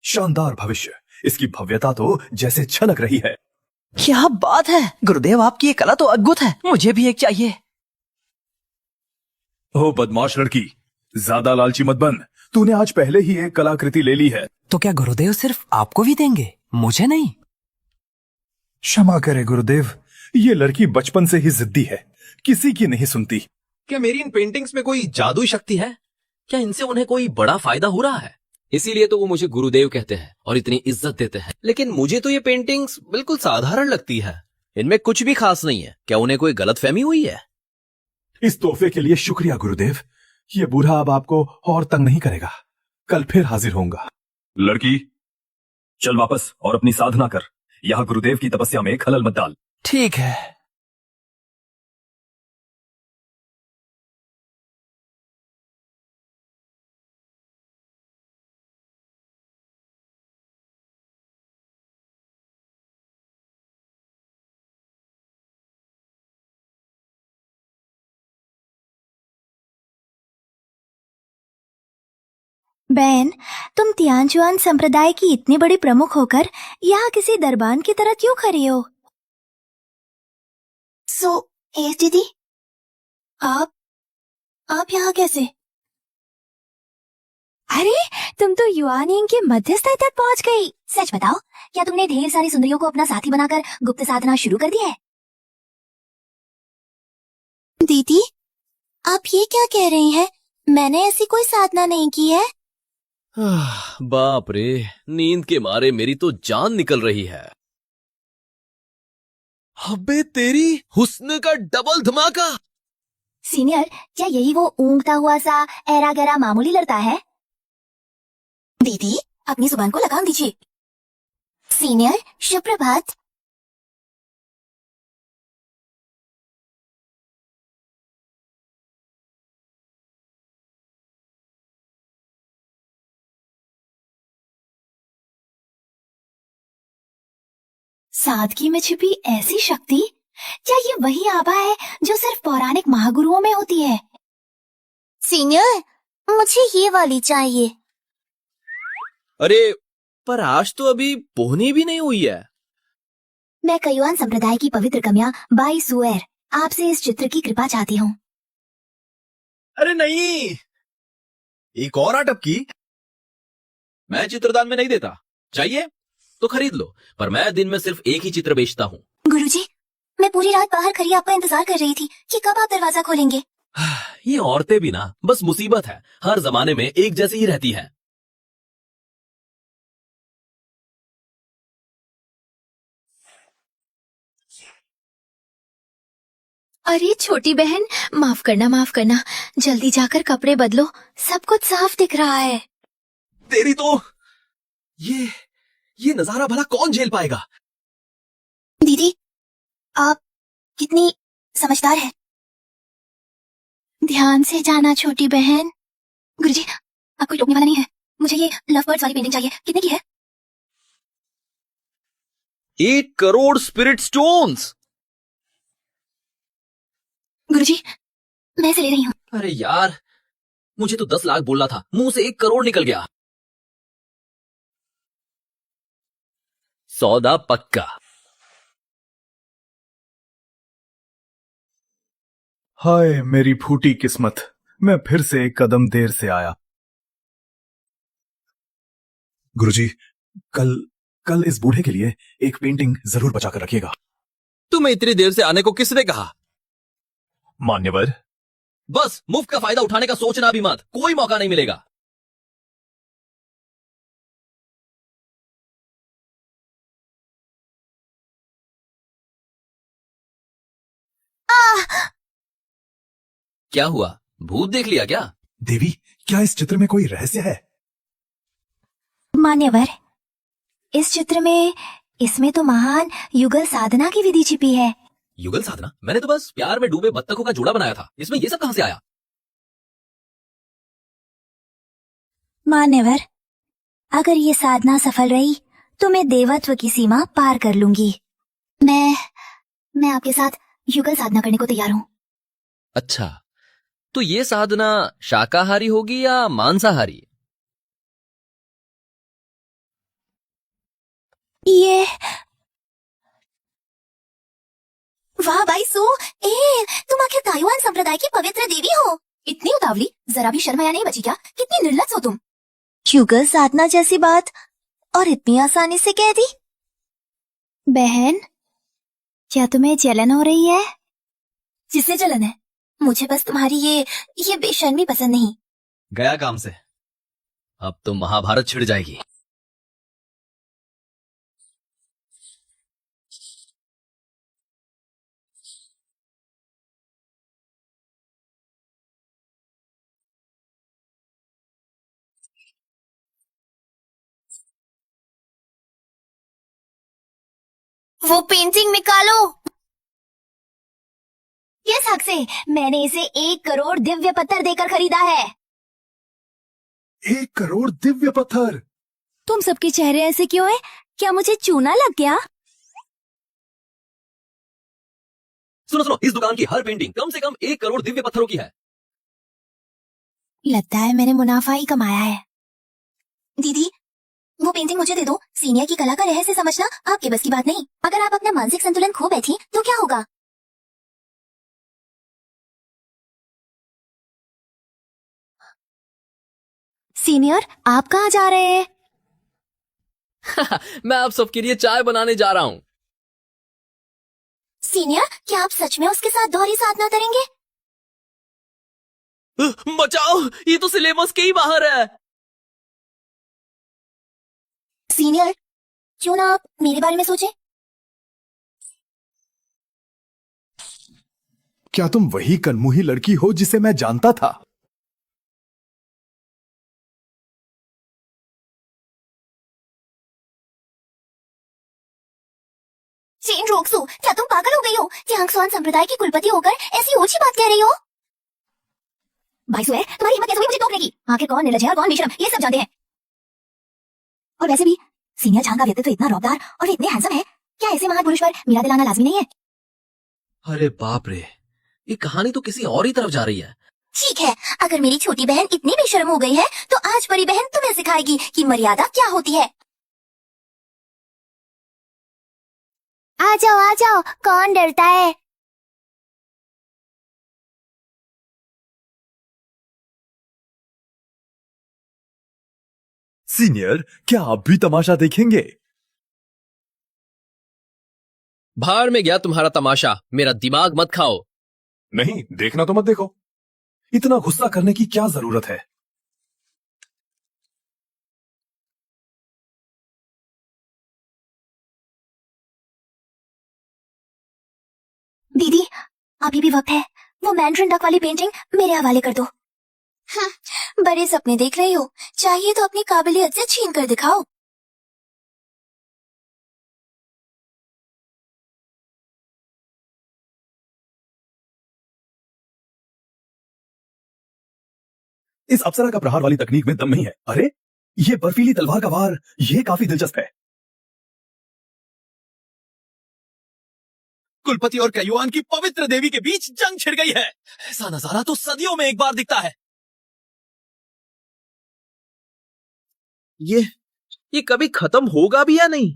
शानदार भविष्य। इसकी भव्यता तो जैसे छलक रही है। क्या बात है गुरुदेव, आपकी ये कला तो अद्भुत है। मुझे भी एक चाहिए। ओ बदमाश लड़की, ज्यादा लालची मत बन। तूने आज पहले ही एक कलाकृति ले ली है। तो क्या गुरुदेव सिर्फ आपको भी देंगे, मुझे नहीं? क्षमा करे गुरुदेव, ये लड़की बचपन से ही जिद्दी है, किसी की नहीं सुनती। क्या मेरी इन पेंटिंग्स में कोई जादुई शक्ति है? क्या इनसे उन्हें कोई बड़ा फायदा हो रहा है? इसीलिए तो वो मुझे गुरुदेव कहते हैं और इतनी इज्जत देते हैं। लेकिन मुझे तो ये पेंटिंग्स बिल्कुल साधारण लगती है। इनमें कुछ भी खास नहीं है। क्या उन्हें कोई गलतफहमी हुई है? इस तोहफे के लिए शुक्रिया गुरुदेव। ये बूढ़ा अब आपको और तंग नहीं करेगा। कल फिर हाजिर होऊंगा। लड़की, चल वापस और अपनी साधना कर। यहाँ गुरुदेव की तपस्या में खलल मत डाल। ठीक है। बहन, तुम तियानजुआन संप्रदाय की इतनी बड़ी प्रमुख होकर यहाँ किसी दरबान की तरह क्यों खड़ी हो? एस दीदी, आप यहाँ कैसे? अरे, तुम तो युआनिंग के मध्य स्तर तक पहुँच गई। सच बताओ, क्या तुमने ढेर सारी सुंदरियों को अपना साथी बनाकर गुप्त साधना शुरू कर दी है? दीदी, आप ये क्या कह रही हैं? मैंने ऐसी कोई साधना नहीं की है। बाप रे, नींद के मारे मेरी तो जान निकल रही है। अबे तेरी, हुस्न का डबल धमाका। सीनियर, क्या यही वो ऊँघता हुआ सा ऐरा गैरा मामूली लड़का है? दीदी, अपनी जुबान को लगाम दीजिए। सीनियर, शुभ प्रभात। सादगी में छिपी ऐसी शक्ति, क्या ये वही आभा है जो सिर्फ पौराणिक महागुरुओं में होती है? सीनियर, मुझे ये वाली चाहिए। अरे पर आज तो अभी पोहनी भी नहीं हुई है। मैं कयुआन संप्रदाय की पवित्र कन्या बाई सुएर आपसे इस चित्र की कृपा चाहती हूँ। अरे नहीं, एक और आटप की। मैं चित्रदान में नहीं देता, चाहिए तो खरीद लो, पर मैं दिन में सिर्फ एक ही चित्र बेचता हूँ। गुरुजी, मैं पूरी रात बाहर खड़ी आपका इंतजार कर रही थी कि कब आप दरवाजा खोलेंगे। ये औरतें भी ना बस मुसीबत है, हर जमाने में एक जैसी ही रहती हैं। अरे छोटी बहन, माफ करना, जल्दी जाकर कपड़े बदलो, सब कुछ साफ दिख रहा है। तेरी तो ये नजारा भला कौन झेल पाएगा? दीदी, आप कितनी समझदार है। ध्यान से जाना छोटी बहन। गुरुजी, आप कोई टोकने वाला नहीं है। मुझे ये लव बर्ड्स वाली पेंटिंग चाहिए। कितने की है? 1 करोड़ स्पिरिट स्टोन्स। गुरुजी, मैं इसे ले रही हूँ। अरे यार, मुझे तो 10 लाख बोलना था, मुंह से 1 करोड़ निकल गया। सौदा पक्का। हाय मेरी फूटी किस्मत, मैं फिर से एक कदम देर से आया। गुरुजी, कल इस बूढ़े के लिए एक पेंटिंग जरूर बचा कर रखिएगा। तुम्हें इतनी देर से आने को किसने कहा? मान्यवर, बस मुफ्त का फायदा उठाने का सोचना भी मत, कोई मौका नहीं मिलेगा। क्या हुआ, भूत देख लिया क्या? देवी, क्या इस चित्र में कोई रहस्य है? मान्यवर, इस चित्र में इसमें तो महान युगल साधना की विधि छिपी है। युगल साधना? मैंने तो बस प्यार में डूबे बत्तखों का जोड़ा बनाया था, इसमें ये सब कहां से आया? मान्यवर, अगर ये साधना सफल रही तो मैं देवत्व की सीमा पार कर लूंगी। मैं आपके साथ युगल साधना करने को तैयार हूँ। अच्छा, तो ये साधना शाकाहारी होगी या मांसाहारी? ये वाह भाई सो, तुम आखिर ताइवान संप्रदाय की पवित्र देवी हो। इतनी उतावली, जरा भी शर्म या नहीं बची क्या? कितनी निर्लज्ज हो तुम। युगल साधना जैसी बात और इतनी आसानी से कह दी। बहन, क्या तुम्हें जलन हो रही है? जिससे जलन है, मुझे बस तुम्हारी ये बेशर्मी पसंद नहीं। गया काम से, अब तो महाभारत छिड़ जाएगी। वो पेंटिंग निकालो। किस हक से मैंने इसे 1 करोड़ दिव्य पत्थर देकर खरीदा है? 1 करोड़ दिव्य पत्थर? तुम सबके चेहरे ऐसे क्यों हैं? क्या मुझे चूना लग गया? सुनो, इस दुकान की हर पेंटिंग कम से कम 1 करोड़ दिव्य पत्थरों की है। लगता है मैंने मुनाफा ही कमाया है। दीदी, वो पेंटिंग मुझे दे दो। सीनियर की कला का रहस्य समझना आपके बस की बात नहीं। अगर आप अपना मानसिक संतुलन खो बैठी तो क्या होगा? सीनियर, आप कहाँ जा रहे हैं? मैं आप सबके लिए चाय बनाने जा रहा हूँ। सीनियर, क्या आप सच में उसके साथ दोहरी साधना करेंगे? बचाओ, ये तो सिलेबस के ही बाहर है। सीनियर, क्यों ना आप मेरे बारे में सोचे? क्या तुम वही कनमुही लड़की हो जिसे मैं जानता था? चेन रोक्सू, क्या तुम पागल हो गई हो? जियांगसुआन संप्रदाय की कुलपति होकर ऐसी ऊंची बात कह रही हो? भाई सुए, तुम्हारी हिम्मत कैसे हुई मुझे टोकने की? आखिर कौन निर्लज है और कौन बेशरम, ये सब जानते हैं। और वैसे भी सीनियर झांग का व्यक्तित्व इतना रौबदार और इतने हैंडसम है, क्या ऐसे महापुरुष पर मीरा दिलाना लाजमी नहीं है? अरे बाप रे, ये कहानी तो किसी और ही तरफ जा रही है। ठीक है, अगर मेरी छोटी बहन इतनी बेशर्म हो गई है तो आज बड़ी बहन तुम्हें सिखाएगी कि मर्यादा क्या होती है। आ जाओ, कौन डरता है? सीनियर, क्या आप भी तमाशा देखेंगे? बाहर में गया तुम्हारा तमाशा, मेरा दिमाग मत खाओ। नहीं, देखना तो मत देखो। इतना गुस्सा करने की क्या जरूरत है? दीदी, अभी भी वक्त है। वो मैंड्रिन डक वाली पेंटिंग मेरे हवाले कर दो। बड़े सपने देख रही हो, चाहिए तो अपनी काबिलियत से छीन कर दिखाओ। इस अप्सरा का प्रहार वाली तकनीक में दम नहीं है। अरे, ये बर्फीली तलवार का वार, ये काफी दिलचस्प है। कुलपति और कैयुआन की पवित्र देवी के बीच जंग छिड़ गई है। ऐसा नजारा तो सदियों में एक बार दिखता है। ये कभी खत्म होगा भी या नहीं?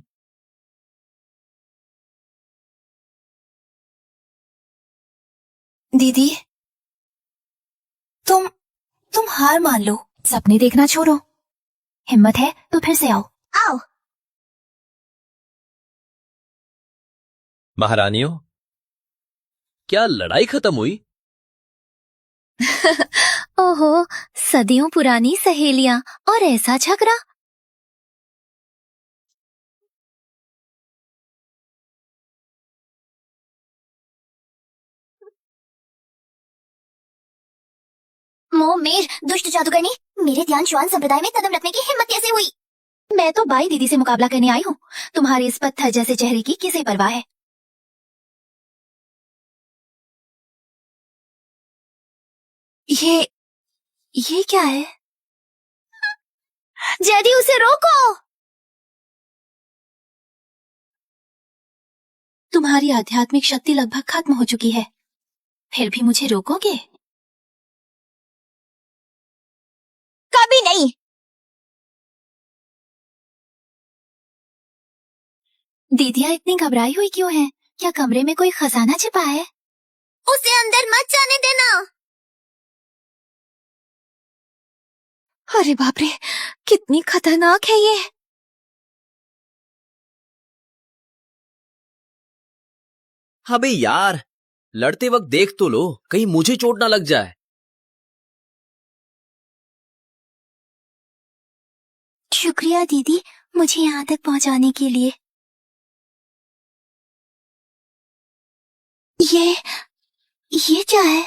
दीदी, तुम हार मान लो, सपने देखना छोड़ो। हिम्मत है तो फिर से आओ। महारानियों, क्या लड़ाई खत्म हुई? ओहो, सदियों पुरानी सहेलियां और ऐसा झगड़ा। मोमेर, दुष्ट जादूगरनी, मेरे ध्यान श्वान संप्रदाय में कदम रखने की हिम्मत कैसे हुई? मैं तो बाई दीदी से मुकाबला करने आई हूँ। तुम्हारे इस पत्थर जैसे चेहरे की किसे परवाह है? ये क्या है? जैदी, उसे रोको। तुम्हारी आध्यात्मिक शक्ति लगभग खत्म हो चुकी है, फिर भी मुझे रोकोगे? कभी नहीं। दीदियाँ इतनी घबराई हुई क्यों हैं? क्या कमरे में कोई खजाना छिपा है? उसे अंदर मत जाने देना। अरे बाप रे, कितनी खतरनाक है ये। अबे यार, लड़ते वक्त देख तो लो, कहीं मुझे चोट ना लग जाए। शुक्रिया दीदी, मुझे यहाँ तक पहुँचाने के लिए। ये क्या है?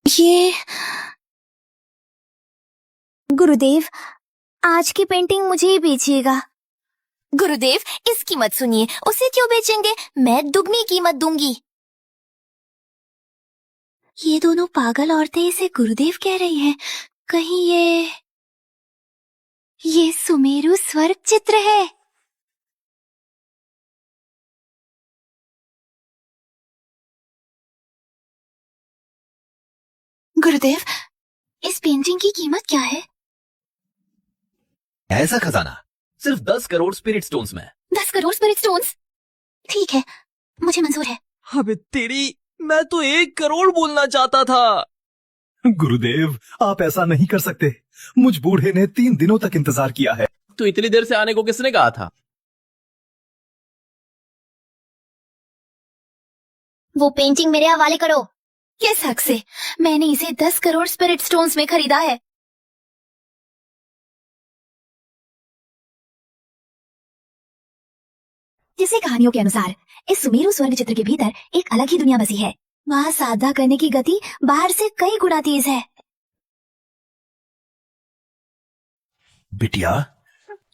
ये गुरुदेव, आज की पेंटिंग मुझे ही बेचिएगा। गुरुदेव, इसकी मत सुनिए, उसे क्यों बेचेंगे? मैं दुगनी कीमत दूंगी। ये दोनों पागल औरतें इसे गुरुदेव कह रही हैं। कहीं ये सुमेरु स्वर्ग चित्र है। गुरुदेव, इस पेंटिंग की कीमत क्या है? ऐसा खजाना सिर्फ 10 करोड़ स्पिरिट स्टोन्स में। 10 करोड़ स्पिरिट स्टोन्स? ठीक है, मुझे मंजूर है। अबे तेरी, मैं तो 1 करोड़ बोलना चाहता था। गुरुदेव, आप ऐसा नहीं कर सकते। मुझ बूढ़े ने 3 दिनों तक इंतजार किया है। तो इतनी देर से आने को किसने कहा था? वो पेंटिंग मेरे हवाले करो। किस हक से? मैंने इसे 10 करोड़ स्पिरिट स्टोन्स में खरीदा है। जिसे कहानियों के अनुसार इस सुमेरु स्वर्ग चित्र के भीतर एक अलग ही दुनिया बसी है। वहाँ साधना करने की गति बाहर से कई गुना तेज है। बिटिया,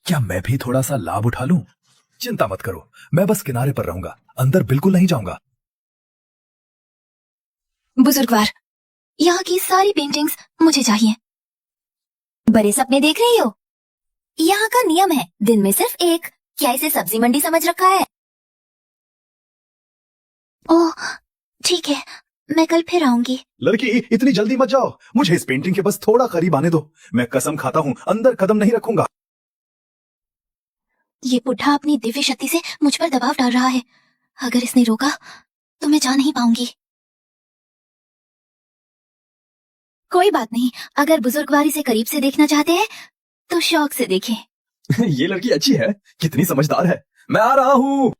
क्या मैं भी थोड़ा सा लाभ उठा लूं? चिंता मत करो, मैं बस किनारे पर रहूंगा, अंदर बिल्कुल नहीं जाऊंगा। बुजुर्गवार, यहाँ की सारी पेंटिंग्स मुझे चाहिए। बड़े सपने देख रही हो? यहाँ का नियम है दिन में सिर्फ एक। क्या इसे सब्जी मंडी समझ रखा है? ओह ठीक है, मैं कल फिर आऊंगी। लड़की, इतनी जल्दी मत जाओ, मुझे इस पेंटिंग के बस थोड़ा करीब आने दो। मैं कसम खाता हूँ अंदर कदम नहीं रखूंगा। ये बुढ़ा अपनी दिव्य शक्ति से मुझ पर दबाव डाल रहा है। अगर इसने रोका तो मैं जा नहीं पाऊंगी। कोई बात नहीं, अगर बुजुर्गवार इसे करीब से देखना चाहते हैं तो शौक से देखें। ये लड़की अच्छी है, कितनी समझदार है। मैं आ रहा हूँ।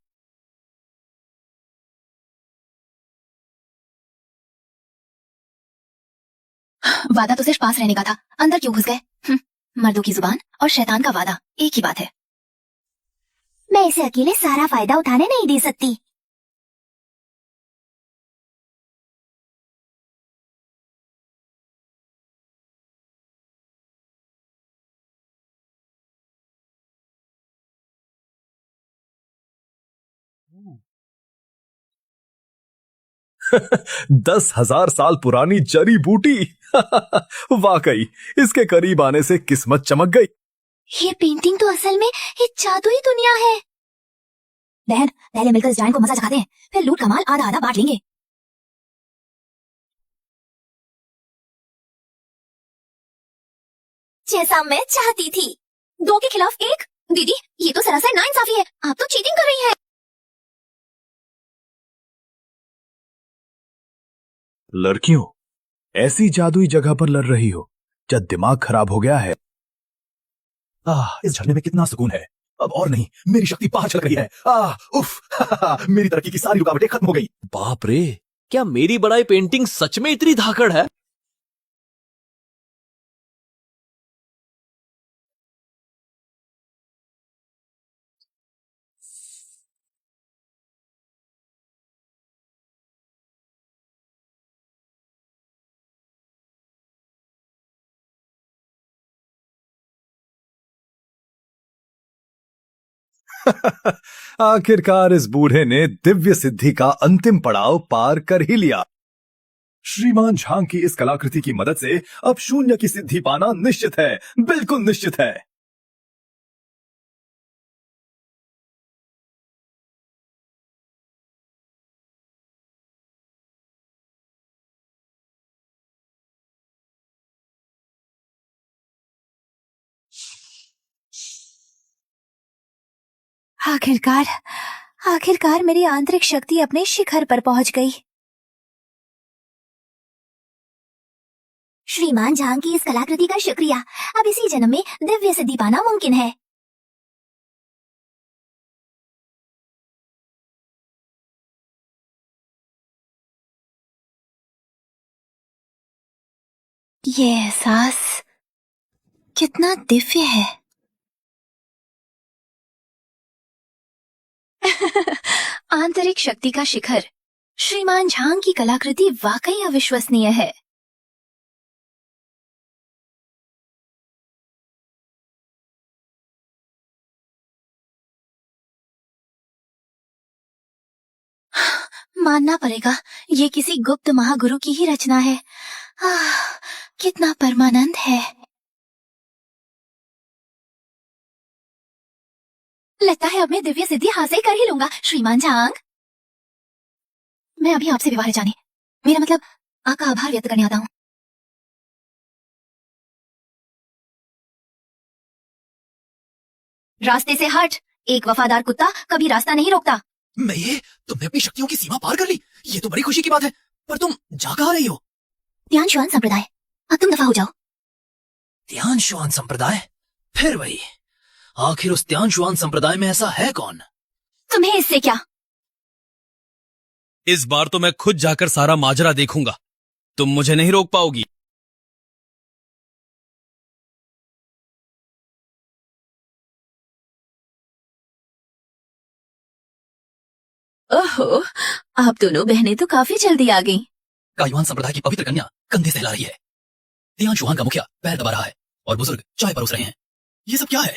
वादा तो सिर्फ पास रहने का था, अंदर क्यों घुस गए? मर्दों की जुबान और शैतान का वादा एक ही बात है। मैं इसे अकेले सारा फायदा उठाने नहीं दे सकती। दस 10,000 साल पुरानी जड़ी बूटी। वाकई इसके करीब आने से किस्मत चमक गई। ये पेंटिंग तो असल में एक जादुई दुनिया है। बहन, पहले मिलकर इस जायंट को मजा चखाते हैं, फिर लूट का माल आधा आधा बांट लेंगे। जैसा मैं चाहती थी, 2 के खिलाफ 1। दीदी, ये तो सरासर नाइंसाफी है। आप तो चीटिंग कर रही हैं। लड़कियों, ऐसी जादुई जगह पर लड़ रही हो जब दिमाग खराब हो गया है। इस झरने में कितना सुकून है। अब और नहीं, मेरी शक्ति बाहर छलक रही है। उफ। मेरी तरक्की की सारी रुकावटें खत्म हो गई। बाप रे, क्या मेरी बड़ाई पेंटिंग सच में इतनी धाकड़ है? आखिरकार इस बूढ़े ने दिव्य सिद्धि का अंतिम पड़ाव पार कर ही लिया। श्रीमान झांग की इस कलाकृति की मदद से अब शून्य की सिद्धि पाना निश्चित है, बिल्कुल निश्चित है। आखिरकार आखिरकार मेरी आंतरिक शक्ति अपने शिखर पर पहुंच गई। श्रीमान झांग की इस कलाकृति का शुक्रिया। अब इसी जन्म में दिव्य सिद्धि पाना मुमकिन है। ये एहसास कितना दिव्य है। आंतरिक शक्ति का शिखर। श्रीमान झांग की कलाकृति वाकई अविश्वसनीय है। मानना पड़ेगा, ये किसी गुप्त महागुरु की ही रचना है। कितना परमानंद है। लगता है अब मैं दिव्य सिद्धि हासिल कर ही लूंगा। श्रीमान झांग, मैं अभी आपसे विवाह जाने, मेरा मतलब आपका आभार व्यक्त करने आता हूँ। रास्ते से हट। एक वफादार कुत्ता कभी रास्ता नहीं रोकता। तुमने अपनी शक्तियों की सीमा पार कर ली। ये तो बड़ी खुशी की बात है, पर तुम जा कहाँ रही हो? ध्यान श्वान संप्रदाय, अब तुम दफा हो जाओ। ध्यान श्वान संप्रदाय? फिर वही। आखिर उस ध्यान श्वान संप्रदाय में ऐसा है कौन? तुम्हें इससे क्या? इस बार तो मैं खुद जाकर सारा माजरा देखूंगा। तुम मुझे नहीं रोक पाओगी। ओहो, आप दोनों बहनें तो काफी जल्दी आ गईं। कायुआन संप्रदाय की पवित्र कन्या कंधे सहला रही है, तियान शुआन का मुखिया पैर दबा रहा है और बुजुर्ग चाय परोस रहे हैं। ये सब क्या है?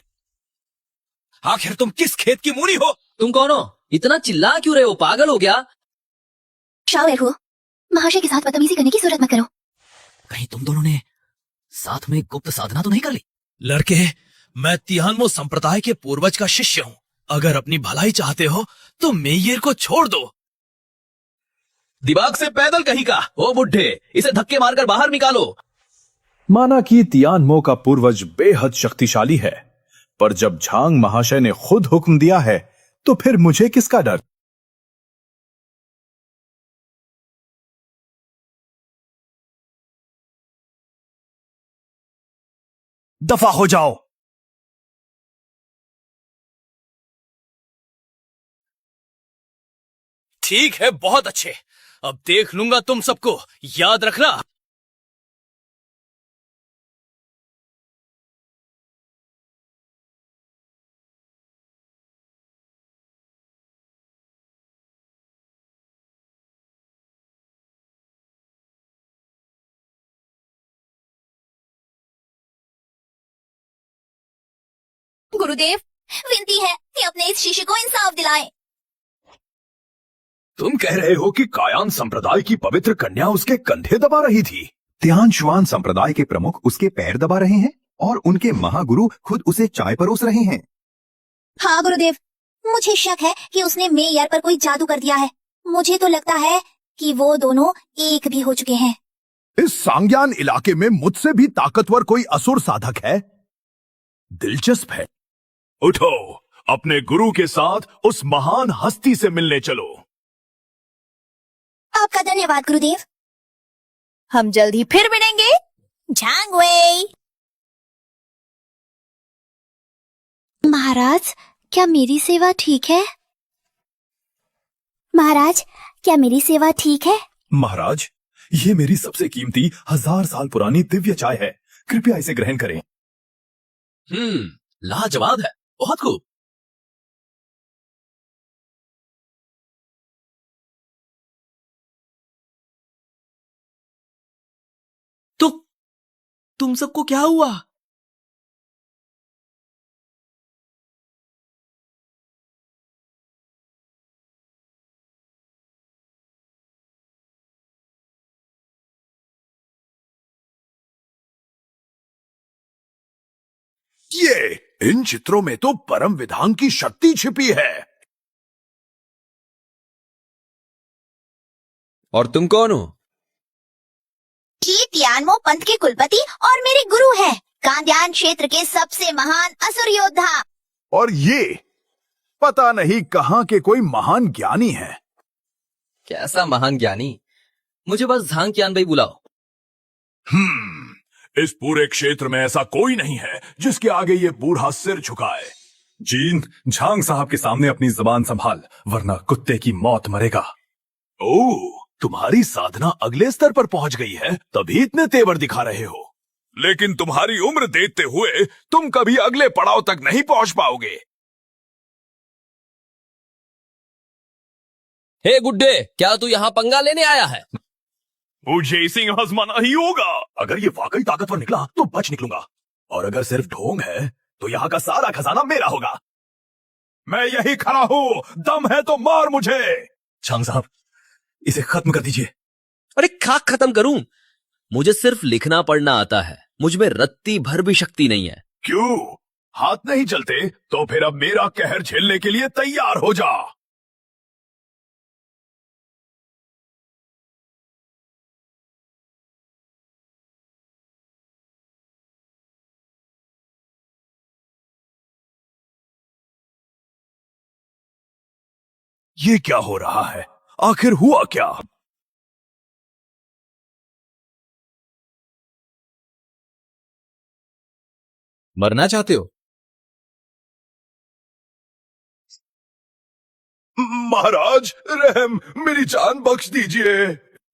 आखिर तुम किस खेत की मूरी हो? तुम कौन हो? इतना चिल्ला क्यों रहे हो? पागल हो गया? शाओ हो, महाशय के साथ बदतमीजी करने की जरूरत मत करो। कहीं तुम दोनों ने साथ में गुप्त साधना तो नहीं कर ली? लड़के, मैं तिहानमो संप्रदाय के पूर्वज का शिष्य हूँ। अगर अपनी भलाई चाहते हो तो मेयर को छोड़ दो। दिमाग से पैदल कहीं का। ओ बुढ़े, इसे धक्के मारकर बाहर निकालो। माना कि तियानमो का पूर्वज बेहद शक्तिशाली है, पर जब झांग महाशय ने खुद हुक्म दिया है तो फिर मुझे किसका डर? दफा हो जाओ। ठीक है, बहुत अच्छे। अब देख लूंगा तुम सबको। याद रखना। गुरुदेव, विनती है कि अपने इस शिष्य को इंसाफ दिलाएं। तुम कह रहे हो कि कायान संप्रदाय की पवित्र कन्या उसके कंधे दबा रही थी? त्यान शुआन संप्रदाय के प्रमुख उसके पैर दबा रहे हैं और उनके महागुरु खुद उसे चाय परोस रहे हैं। हाँ गुरुदेव, मुझे शक है कि उसने मेयर पर कोई जादू कर दिया है। मुझे तो लगता है कि वो दोनों एक भी हो चुके हैं। इस सांग्यान इलाके में मुझसे भी ताकतवर कोई असुर साधक है? दिलचस्प है। उठो, अपने गुरु के साथ उस महान हस्ती से मिलने चलो। आपका धन्यवाद गुरुदेव। हम जल्द ही फिर मिलेंगे। झांग वेई। महाराज, क्या मेरी सेवा ठीक है? महाराज, क्या मेरी सेवा ठीक है? महाराज, ये मेरी सबसे कीमती 1000 साल पुरानी दिव्य चाय है। कृपया इसे ग्रहण करें। लाजवाब है, बहुत खूब। तो तुम सबको क्या हुआ? ये इन चित्रों में तो परम विधान की शक्ति छिपी है। और तुम कौन हो? ये तियानमो पंथ के कुलपति और मेरे गुरु हैं। कांद्यान क्षेत्र के सबसे महान असुर योद्धा। और ये पता नहीं कहां के कोई महान ज्ञानी है। कैसा महान ज्ञानी? मुझे बस झांग कियान भाई बुलाओ। इस पूरे क्षेत्र में ऐसा कोई नहीं है जिसके आगे ये बूढ़ा सिर झुकाए। जीन, झांग साहब के सामने अपनी जबान संभाल, वरना कुत्ते की मौत मरेगा। ओह, तुम्हारी साधना अगले स्तर पर पहुंच गई है, तभी इतने तेवर दिखा रहे हो। लेकिन तुम्हारी उम्र देखते हुए तुम कभी अगले पड़ाव तक नहीं पहुंच पाओगे। हे गुड्डे, क्या तू यहाँ पंगा लेने आया है? मुझे इसे आजमाना ही होगा। अगर ये वाकई ताकतवर निकला तो बच निकलूंगा, और अगर सिर्फ ढोंग है तो यहाँ का सारा खजाना मेरा होगा। मैं यही खड़ा हूँ, दम है तो मार मुझे। झांग साहब, इसे खत्म कर दीजिए। अरे खाक खत्म करूं? मुझे सिर्फ लिखना पढ़ना आता है, मुझ में रत्ती भर भी शक्ति नहीं है। क्यों? हाथ नहीं चलते? तो फिर अब मेरा कहर झेलने के लिए तैयार हो जा। ये क्या हो रहा है? आखिर हुआ क्या? मरना चाहते हो? महाराज, रहम, मेरी जान बख्श दीजिए।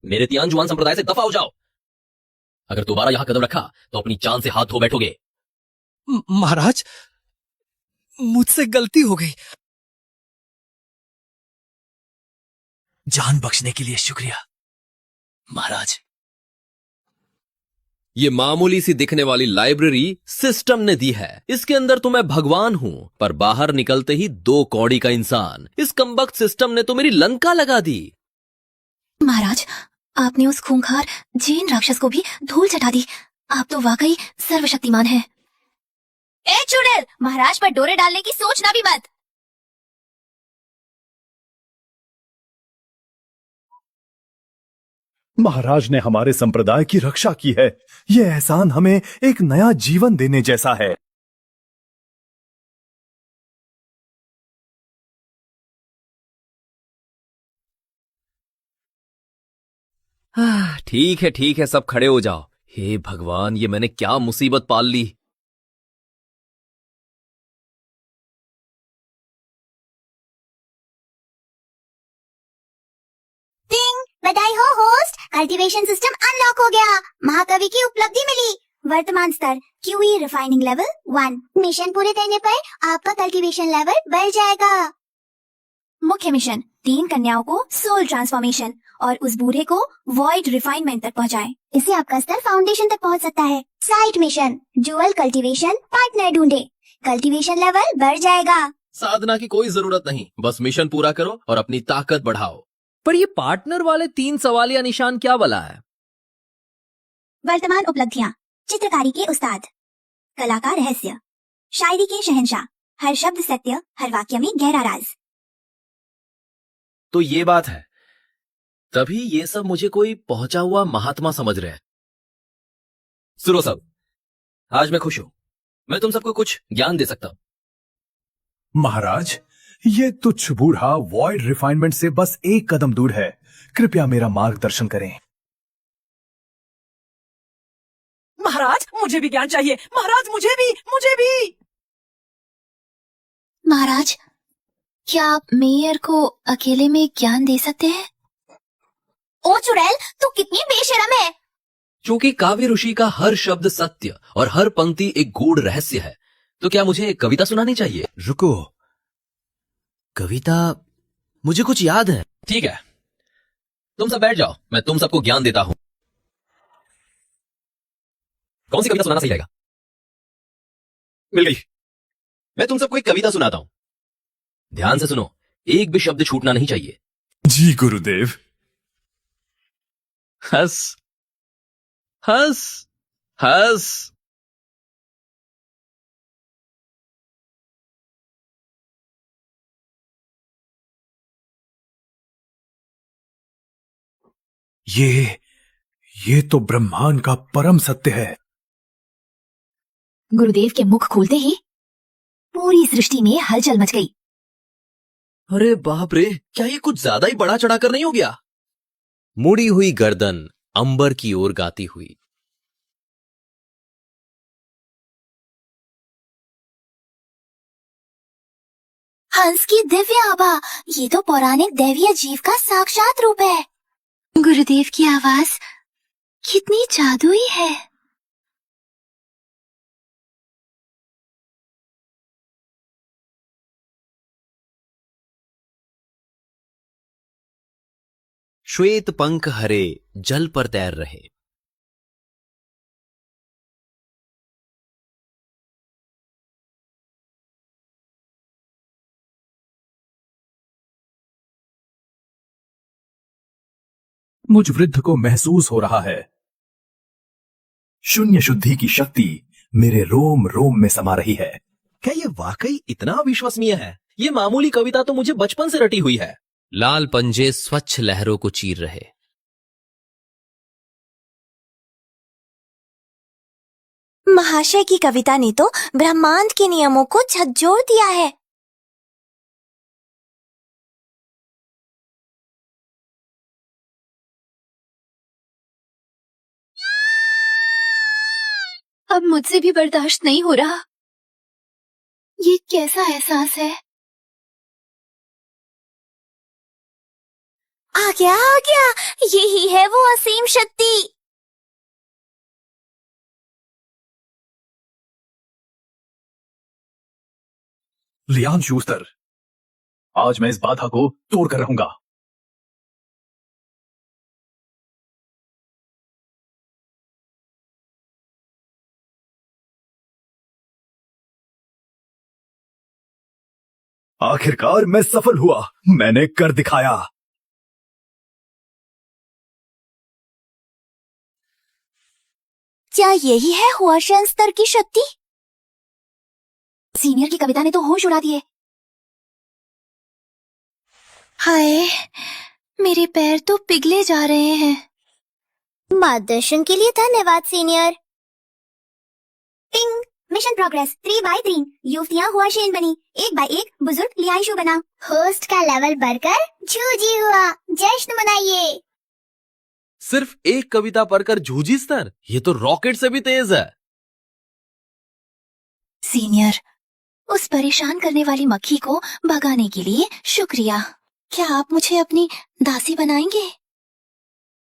मेरे तियान जुआन संप्रदाय से दफा हो जाओ। अगर दोबारा यहां कदम रखा तो अपनी जान से हाथ धो बैठोगे। महाराज, मुझसे गलती हो गई। जान बख्शने के लिए शुक्रिया महाराज। ये मामूली सी दिखने वाली लाइब्रेरी सिस्टम ने दी है। इसके अंदर तो मैं भगवान हूं, पर बाहर निकलते ही 2 कौड़ी का इंसान। इस कमबख्त सिस्टम ने तो मेरी लंका लगा दी। महाराज, आपने उस खूंखार जैन राक्षस को भी धूल चटा दी। आप तो वाकई सर्वशक्तिमान हैं। ए चुड़ैल, महाराज पर डोरे डालने की सोचना भी मत। महाराज ने हमारे संप्रदाय की रक्षा की है। ये एहसान हमें एक नया जीवन देने जैसा है। ठीक है, सब खड़े हो जाओ। हे भगवान, ये मैंने क्या मुसीबत पाल ली। बधाई हो होस्ट, कल्टीवेशन सिस्टम अनलॉक हो गया। महाकवि की उपलब्धि मिली। वर्तमान स्तर QE रिफाइनिंग लेवल 1। मिशन पूरे करने पर आपका कल्टीवेशन लेवल बढ़ जाएगा। मुख्य मिशन, 3 कन्याओं को सोल ट्रांसफॉर्मेशन और उस बूढ़े को वॉइड रिफाइनमेंट तक पहुंचाएं। इससे आपका स्तर फाउंडेशन तक पहुंच सकता है। Side mission, dual cultivation partner ढूंढे। कल्टीवेशन लेवल बढ़ जाएगा। साधना की कोई जरूरत नहीं, बस मिशन पूरा करो और अपनी ताकत बढ़ाओ। पर ये पार्टनर वाले 3 सवालिया निशान क्या बला है? वर्तमान उपलब्धियां, चित्रकारी के उस्ताद, कला का रहस्य, शायरी के शहंशाह, हर शब्द सत्य, हर वाक्य में गहरा राज। तो ये बात है, तभी ये सब मुझे कोई पहुंचा हुआ महात्मा समझ रहे हैं। सुनो सब, आज मैं खुश हूं। मैं तुम सबको कुछ ज्ञान दे सकता हूं। महाराज, ये तुच्छ बूढ़ा वॉइड रिफाइनमेंट से बस 1 कदम दूर है। कृपया मेरा मार्गदर्शन करें। महाराज, मुझे भी ज्ञान चाहिए। महाराज, मुझे भी। महाराज, क्या आप मेयर को अकेले में ज्ञान दे सकते हैं? ओ चुड़ैल, तू कितनी बेशरम है। चूंकि काव्य ऋषि का हर शब्द सत्य और हर पंक्ति एक गूढ़ रहस्य है, तो क्या मुझे कविता सुनानी चाहिए? रुको, कविता मुझे कुछ याद है। ठीक है, तुम सब बैठ जाओ, मैं तुम सबको ज्ञान देता हूं। कौन सी कविता सुनाना सही रहेगा? मिल गई। मैं तुम सबको एक कविता सुनाता हूं, ध्यान से सुनो। एक भी शब्द छूटना नहीं चाहिए। जी गुरुदेव। हंस हंस हंस। ये तो ब्रह्मांड का परम सत्य है। गुरुदेव के मुख खोलते ही पूरी सृष्टि में हलचल मच गई। अरे बाप रे, क्या ये कुछ ज्यादा ही बढ़ा चढ़ाकर नहीं हो गया? मुड़ी हुई गर्दन अंबर की ओर गाती हुई। हंस की दिव्य आभा, ये तो पौराणिक दैवीय जीव का साक्षात रूप है। गुरुदेव की आवाज कितनी जादुई है। श्वेत पंख हरे जल पर तैर रहे। मुझ वृद्ध को महसूस हो रहा है। शून्य शुद्धि की शक्ति मेरे रोम रोम में समा रही है। क्या ये वाकई इतना अविश्वसनीय है? ये मामूली कविता तो मुझे बचपन से रटी हुई है। लाल पंजे स्वच्छ लहरों को चीर रहे। महाशय की कविता ने तो ब्रह्मांड के नियमों को झकझोर दिया है। अब मुझसे भी बर्दाश्त नहीं हो रहा। ये कैसा एहसास है? आ गया, यही है वो असीम शक्ति। लियान शूस्टर, आज मैं इस बाधा को तोड़ कर रहूंगा। आखिरकार मैं सफल हुआ, मैंने कर दिखाया। क्या यही है हुआशन स्तर की शक्ति? सीनियर की कविता ने तो होश उड़ा दिए। हाय, मेरे पैर तो पिघले जा रहे हैं। मार्गदर्शन के लिए धन्यवाद सीनियर। टिंग, मिशन प्रोग्रेस 3/3। युवतियां हुआशेन बनी, 1/1 बुजुर्ग लियाइशु बना। होस्ट का लेवल बढ़कर जूजी हुआ, जश्न मनाइए। सिर्फ एक कविता पढ़कर जूजी स्तर, ये तो रॉकेट से भी तेज है। सीनियर, उस परेशान करने वाली मक्खी को भगाने के लिए शुक्रिया। क्या आप मुझे अपनी दासी बनाएंगे?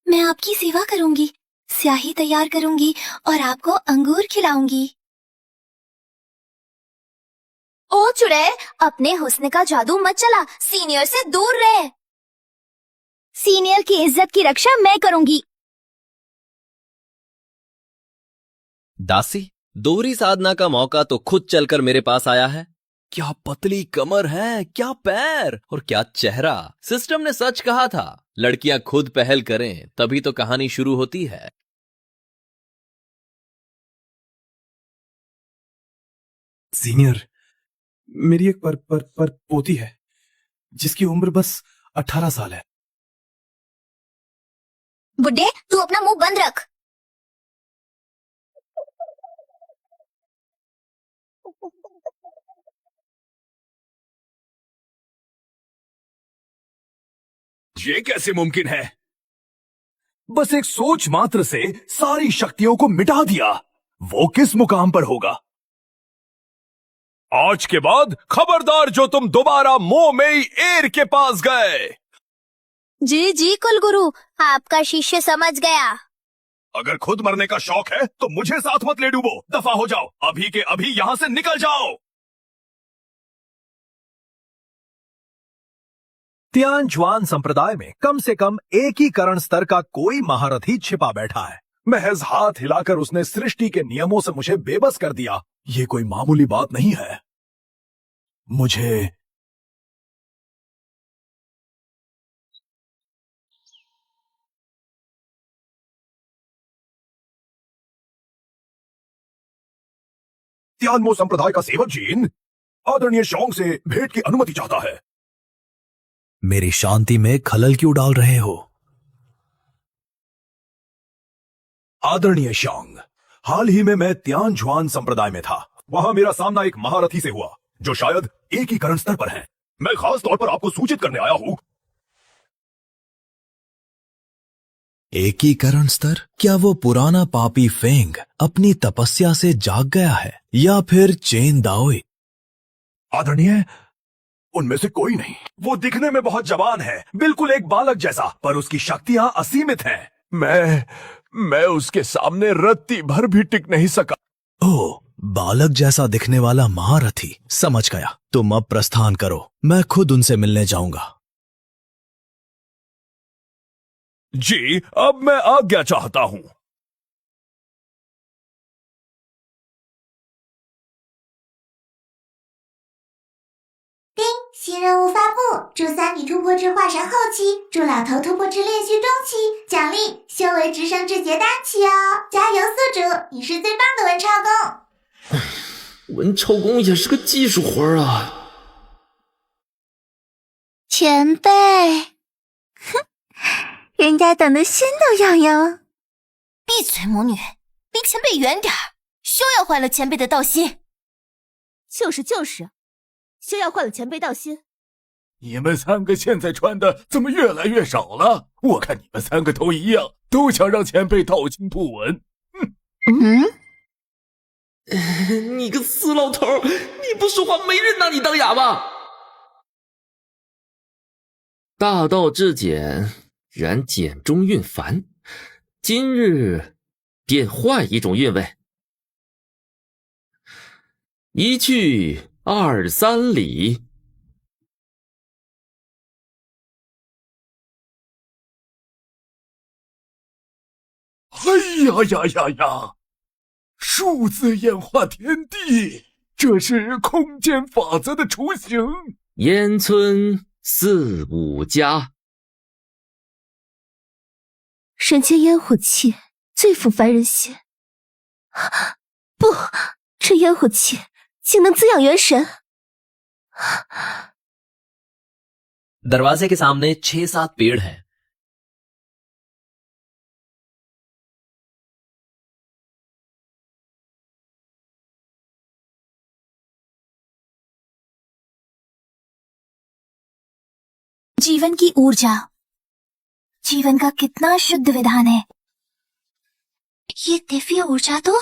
मैं आपकी सेवा करूंगी, स्याही तैयार करूंगी और आपको अंगूर खिलाऊंगी। ओ चुड़ैल, अपने हुस्न का जादू मत चला, सीनियर से दूर रहे। सीनियर की इज्जत की रक्षा मैं करूंगी। दासी, दोहरी साधना का मौका तो खुद चलकर मेरे पास आया है। क्या पतली कमर है, क्या पैर और क्या चेहरा। सिस्टम ने सच कहा था, लड़कियां खुद पहल करें तभी तो कहानी शुरू होती है। सीनियर, मेरी एक पर पोती है जिसकी उम्र बस 18 साल है। बुड्ढे, तू अपना मुंह बंद रख। ये कैसे मुमकिन है? बस एक सोच मात्र से सारी शक्तियों को मिटा दिया। वो किस मुकाम पर होगा? आज के बाद खबरदार जो तुम दोबारा मोमेई एर के पास गए। जी जी कुलगुरु, आपका शिष्य समझ गया। अगर खुद मरने का शौक है तो मुझे साथ मत ले डूबो। दफा हो जाओ, अभी के अभी यहां से निकल जाओ। तियानजुआन संप्रदाय में कम से कम एकीकरण स्तर का कोई महारथी छिपा बैठा है। महज हाथ हिलाकर उसने सृष्टि के नियमों से मुझे बेबस कर दिया। ये कोई मामूली बात नहीं है। मुझे तियानमो संप्रदाय का सेवक जीन आदरणीय शोंग से भेंट की अनुमति चाहता है। मेरी शांति में खलल क्यों डाल रहे हो? आदरणीय शोंग, हाल ही में मैं तियानजुआन संप्रदाय में था। वहां मेरा सामना एक महारथी से हुआ जो शायद एकीकरण स्तर पर है। मैं खास तौर पर आपको सूचित करने आया हूं। एकीकरण स्तर? क्या वो पुराना पापी फेंग अपनी तपस्या से जाग गया है या फिर चेन दाओई? आदरणीय, उनमें से कोई नहीं। वो दिखने में बहुत जवान है, बिल्कुल एक बालक जैसा, पर उसकी शक्तियां असीमित हैं। मैं उसके सामने रत्ती भर भी टिक नहीं सका। ओह, बालक जैसा दिखने वाला महारथी, समझ गया। तुम अब प्रस्थान करो, मैं खुद उनसे मिलने जाऊंगा। जी, अब मैं आज्ञा चाहता हूं। 新任务发布，祝三米突破至化神后期，祝老头突破至炼虚中期，奖励修为直升至结丹期哦！加油，宿主，你是最棒的文超公。文超公也是个技术活啊！前辈，哼，人家等的心都痒痒。闭嘴，魔女，离前辈远点儿！休要坏了前辈的道心。就是，休要坏了前辈道心。你们三个现在穿的怎么越来越少了？我看你们三个都一样，都想让前辈道心不稳。你个死老头，你不说话没人拿你当哑巴。大道至简，然简中蕴繁。今日便换一种韵味，一去2、3里。哎呀！数字演化天地，这是空间法则的雏形。烟村四五家。人间烟火气最抚凡人心。不，这烟火气竟能滋养元神。 दरवाजे के सामने 6-7 पेड़ हैं। जीवन की ऊर्जा, जीवन का कितना शुद्ध विधान है। ये दिव्य ऊर्जा तो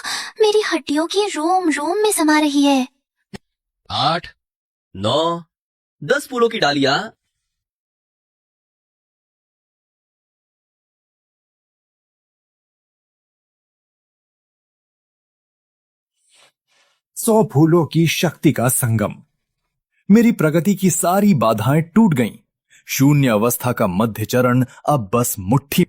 मेरी हड्डियों की रोम रोम में समा रही है। 8, 9, 10 फूलों की डालियां। सौ फूलों की शक्ति का संगम। मेरी प्रगति की सारी बाधाएं टूट गईं। शून्य अवस्था का मध्य चरण अब बस मुट्ठी।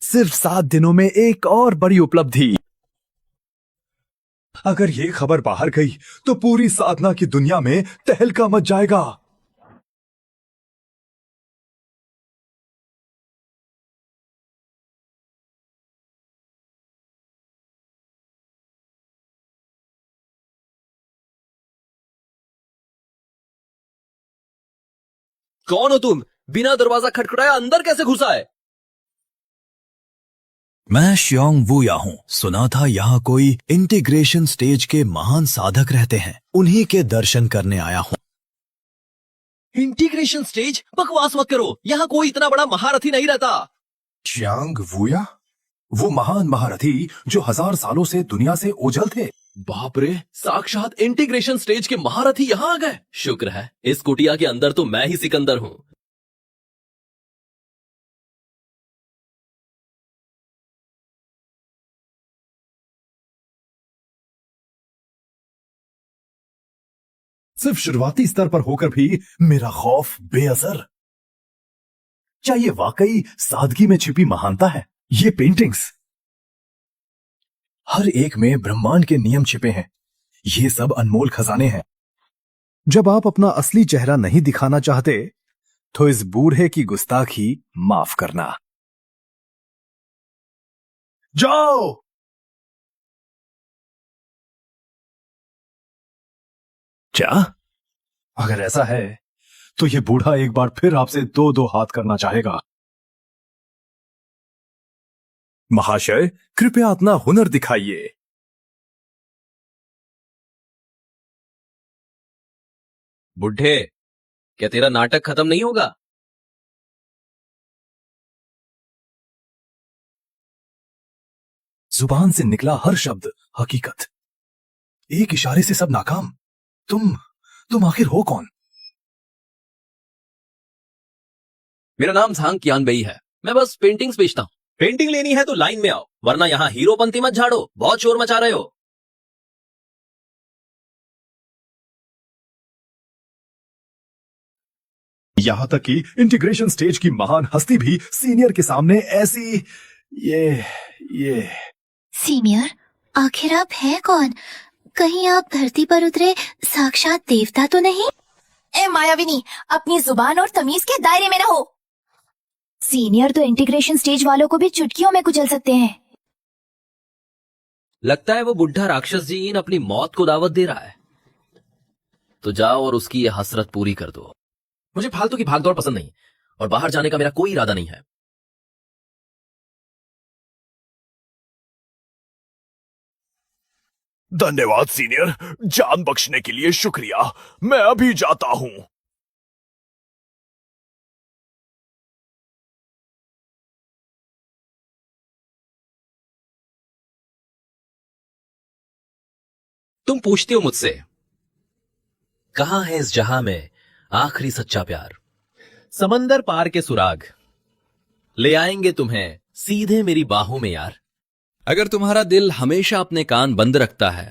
सिर्फ 7 दिनों में एक और बड़ी उपलब्धि। अगर ये खबर बाहर गई तो पूरी साधना की दुनिया में तहलका मच जाएगा। कौन हो तुम? बिना दरवाजा खटखटाया अंदर कैसे घुसा है? मैं श्योंग वूया हूँ। सुना था यहाँ कोई इंटीग्रेशन स्टेज के महान साधक रहते हैं। उन्हीं के दर्शन करने आया हूँ। Integration stage? बकवास मत करो, यहाँ कोई इतना बड़ा महारथी नहीं रहता। श्यांग वूया? वो महान महारथी जो 1000 सालों से दुनिया से ओझल थे। बाप रे, साक्षात इंटीग्रेशन स्टेज के महारथी यहाँ आ गए। शुक्र है इस कुटिया के अंदर तो मैं ही सिकंदर हूँ। सिर्फ शुरुआती स्तर पर होकर भी मेरा खौफ बेअसर। क्या ये वाकई सादगी में छिपी महानता है? ये पेंटिंग्स, हर एक में ब्रह्मांड के नियम छिपे हैं। ये सब अनमोल खजाने हैं। जब आप अपना असली चेहरा नहीं दिखाना चाहते तो इस बूढ़े की गुस्ताखी माफ करना। जाओ। क्या? अगर ऐसा है तो ये बूढ़ा एक बार फिर आपसे 2-2 हाथ करना चाहेगा। महाशय, कृपया अपना हुनर दिखाइए। बुढ़े, क्या तेरा नाटक खत्म नहीं होगा? जुबान से निकला हर शब्द हकीकत। एक इशारे से सब नाकाम। तुम आखिर हो कौन? मेरा नाम झांग कियानबेई है। मैं बस पेंटिंग्स बेचता हूँ। पेंटिंग लेनी है तो लाइन में आओ, वरना यहाँ हीरोपंती मत झाड़ो। बहुत शोर मचा रहे हो। यहां तक कि इंटीग्रेशन स्टेज की महान हस्ती भी सीनियर के सामने ऐसी ये सीनियर, आखिर आप हैं कौन? कहीं आप धरती पर उतरे साक्षात देवता तो नहीं? ए मायाविनी, अपनी जुबान और तमीज के दायरे में रहो। सीनियर तो इंटीग्रेशन स्टेज वालों को भी चुटकियों में कुचल सकते हैं। लगता है वो बुढ़ा राक्षस जीन अपनी मौत को दावत दे रहा है। तो जाओ और उसकी ये हसरत पूरी कर दो। मुझे फालतू की भागदौड़ पसंद नहीं और बाहर जाने का मेरा कोई इरादा नहीं है। धन्यवाद सीनियर, जान बख्शने के लिए शुक्रिया। मैं अभी जाता हूं। तुम पूछते हो मुझसे कहां है इस जहां में आखिरी सच्चा प्यार? समंदर पार के सुराग ले आएंगे तुम्हें सीधे मेरी बाहों में यार। अगर तुम्हारा दिल हमेशा अपने कान बंद रखता है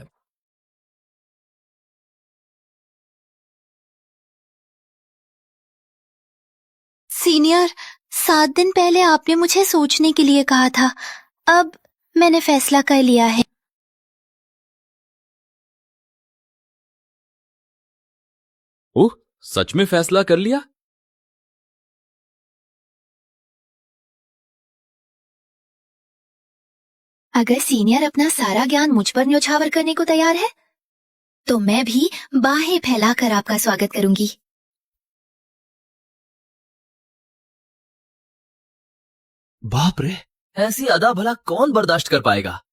सीनियर, 7 दिन पहले आपने मुझे सोचने के लिए कहा था। अब मैंने फैसला कर लिया है। ओह, सच में फैसला कर लिया? अगर सीनियर अपना सारा ज्ञान मुझ पर न्योछावर करने को तैयार है तो मैं भी बाहें फैलाकर आपका स्वागत करूंगी। बाप रे, ऐसी अदा भला कौन बर्दाश्त कर पाएगा।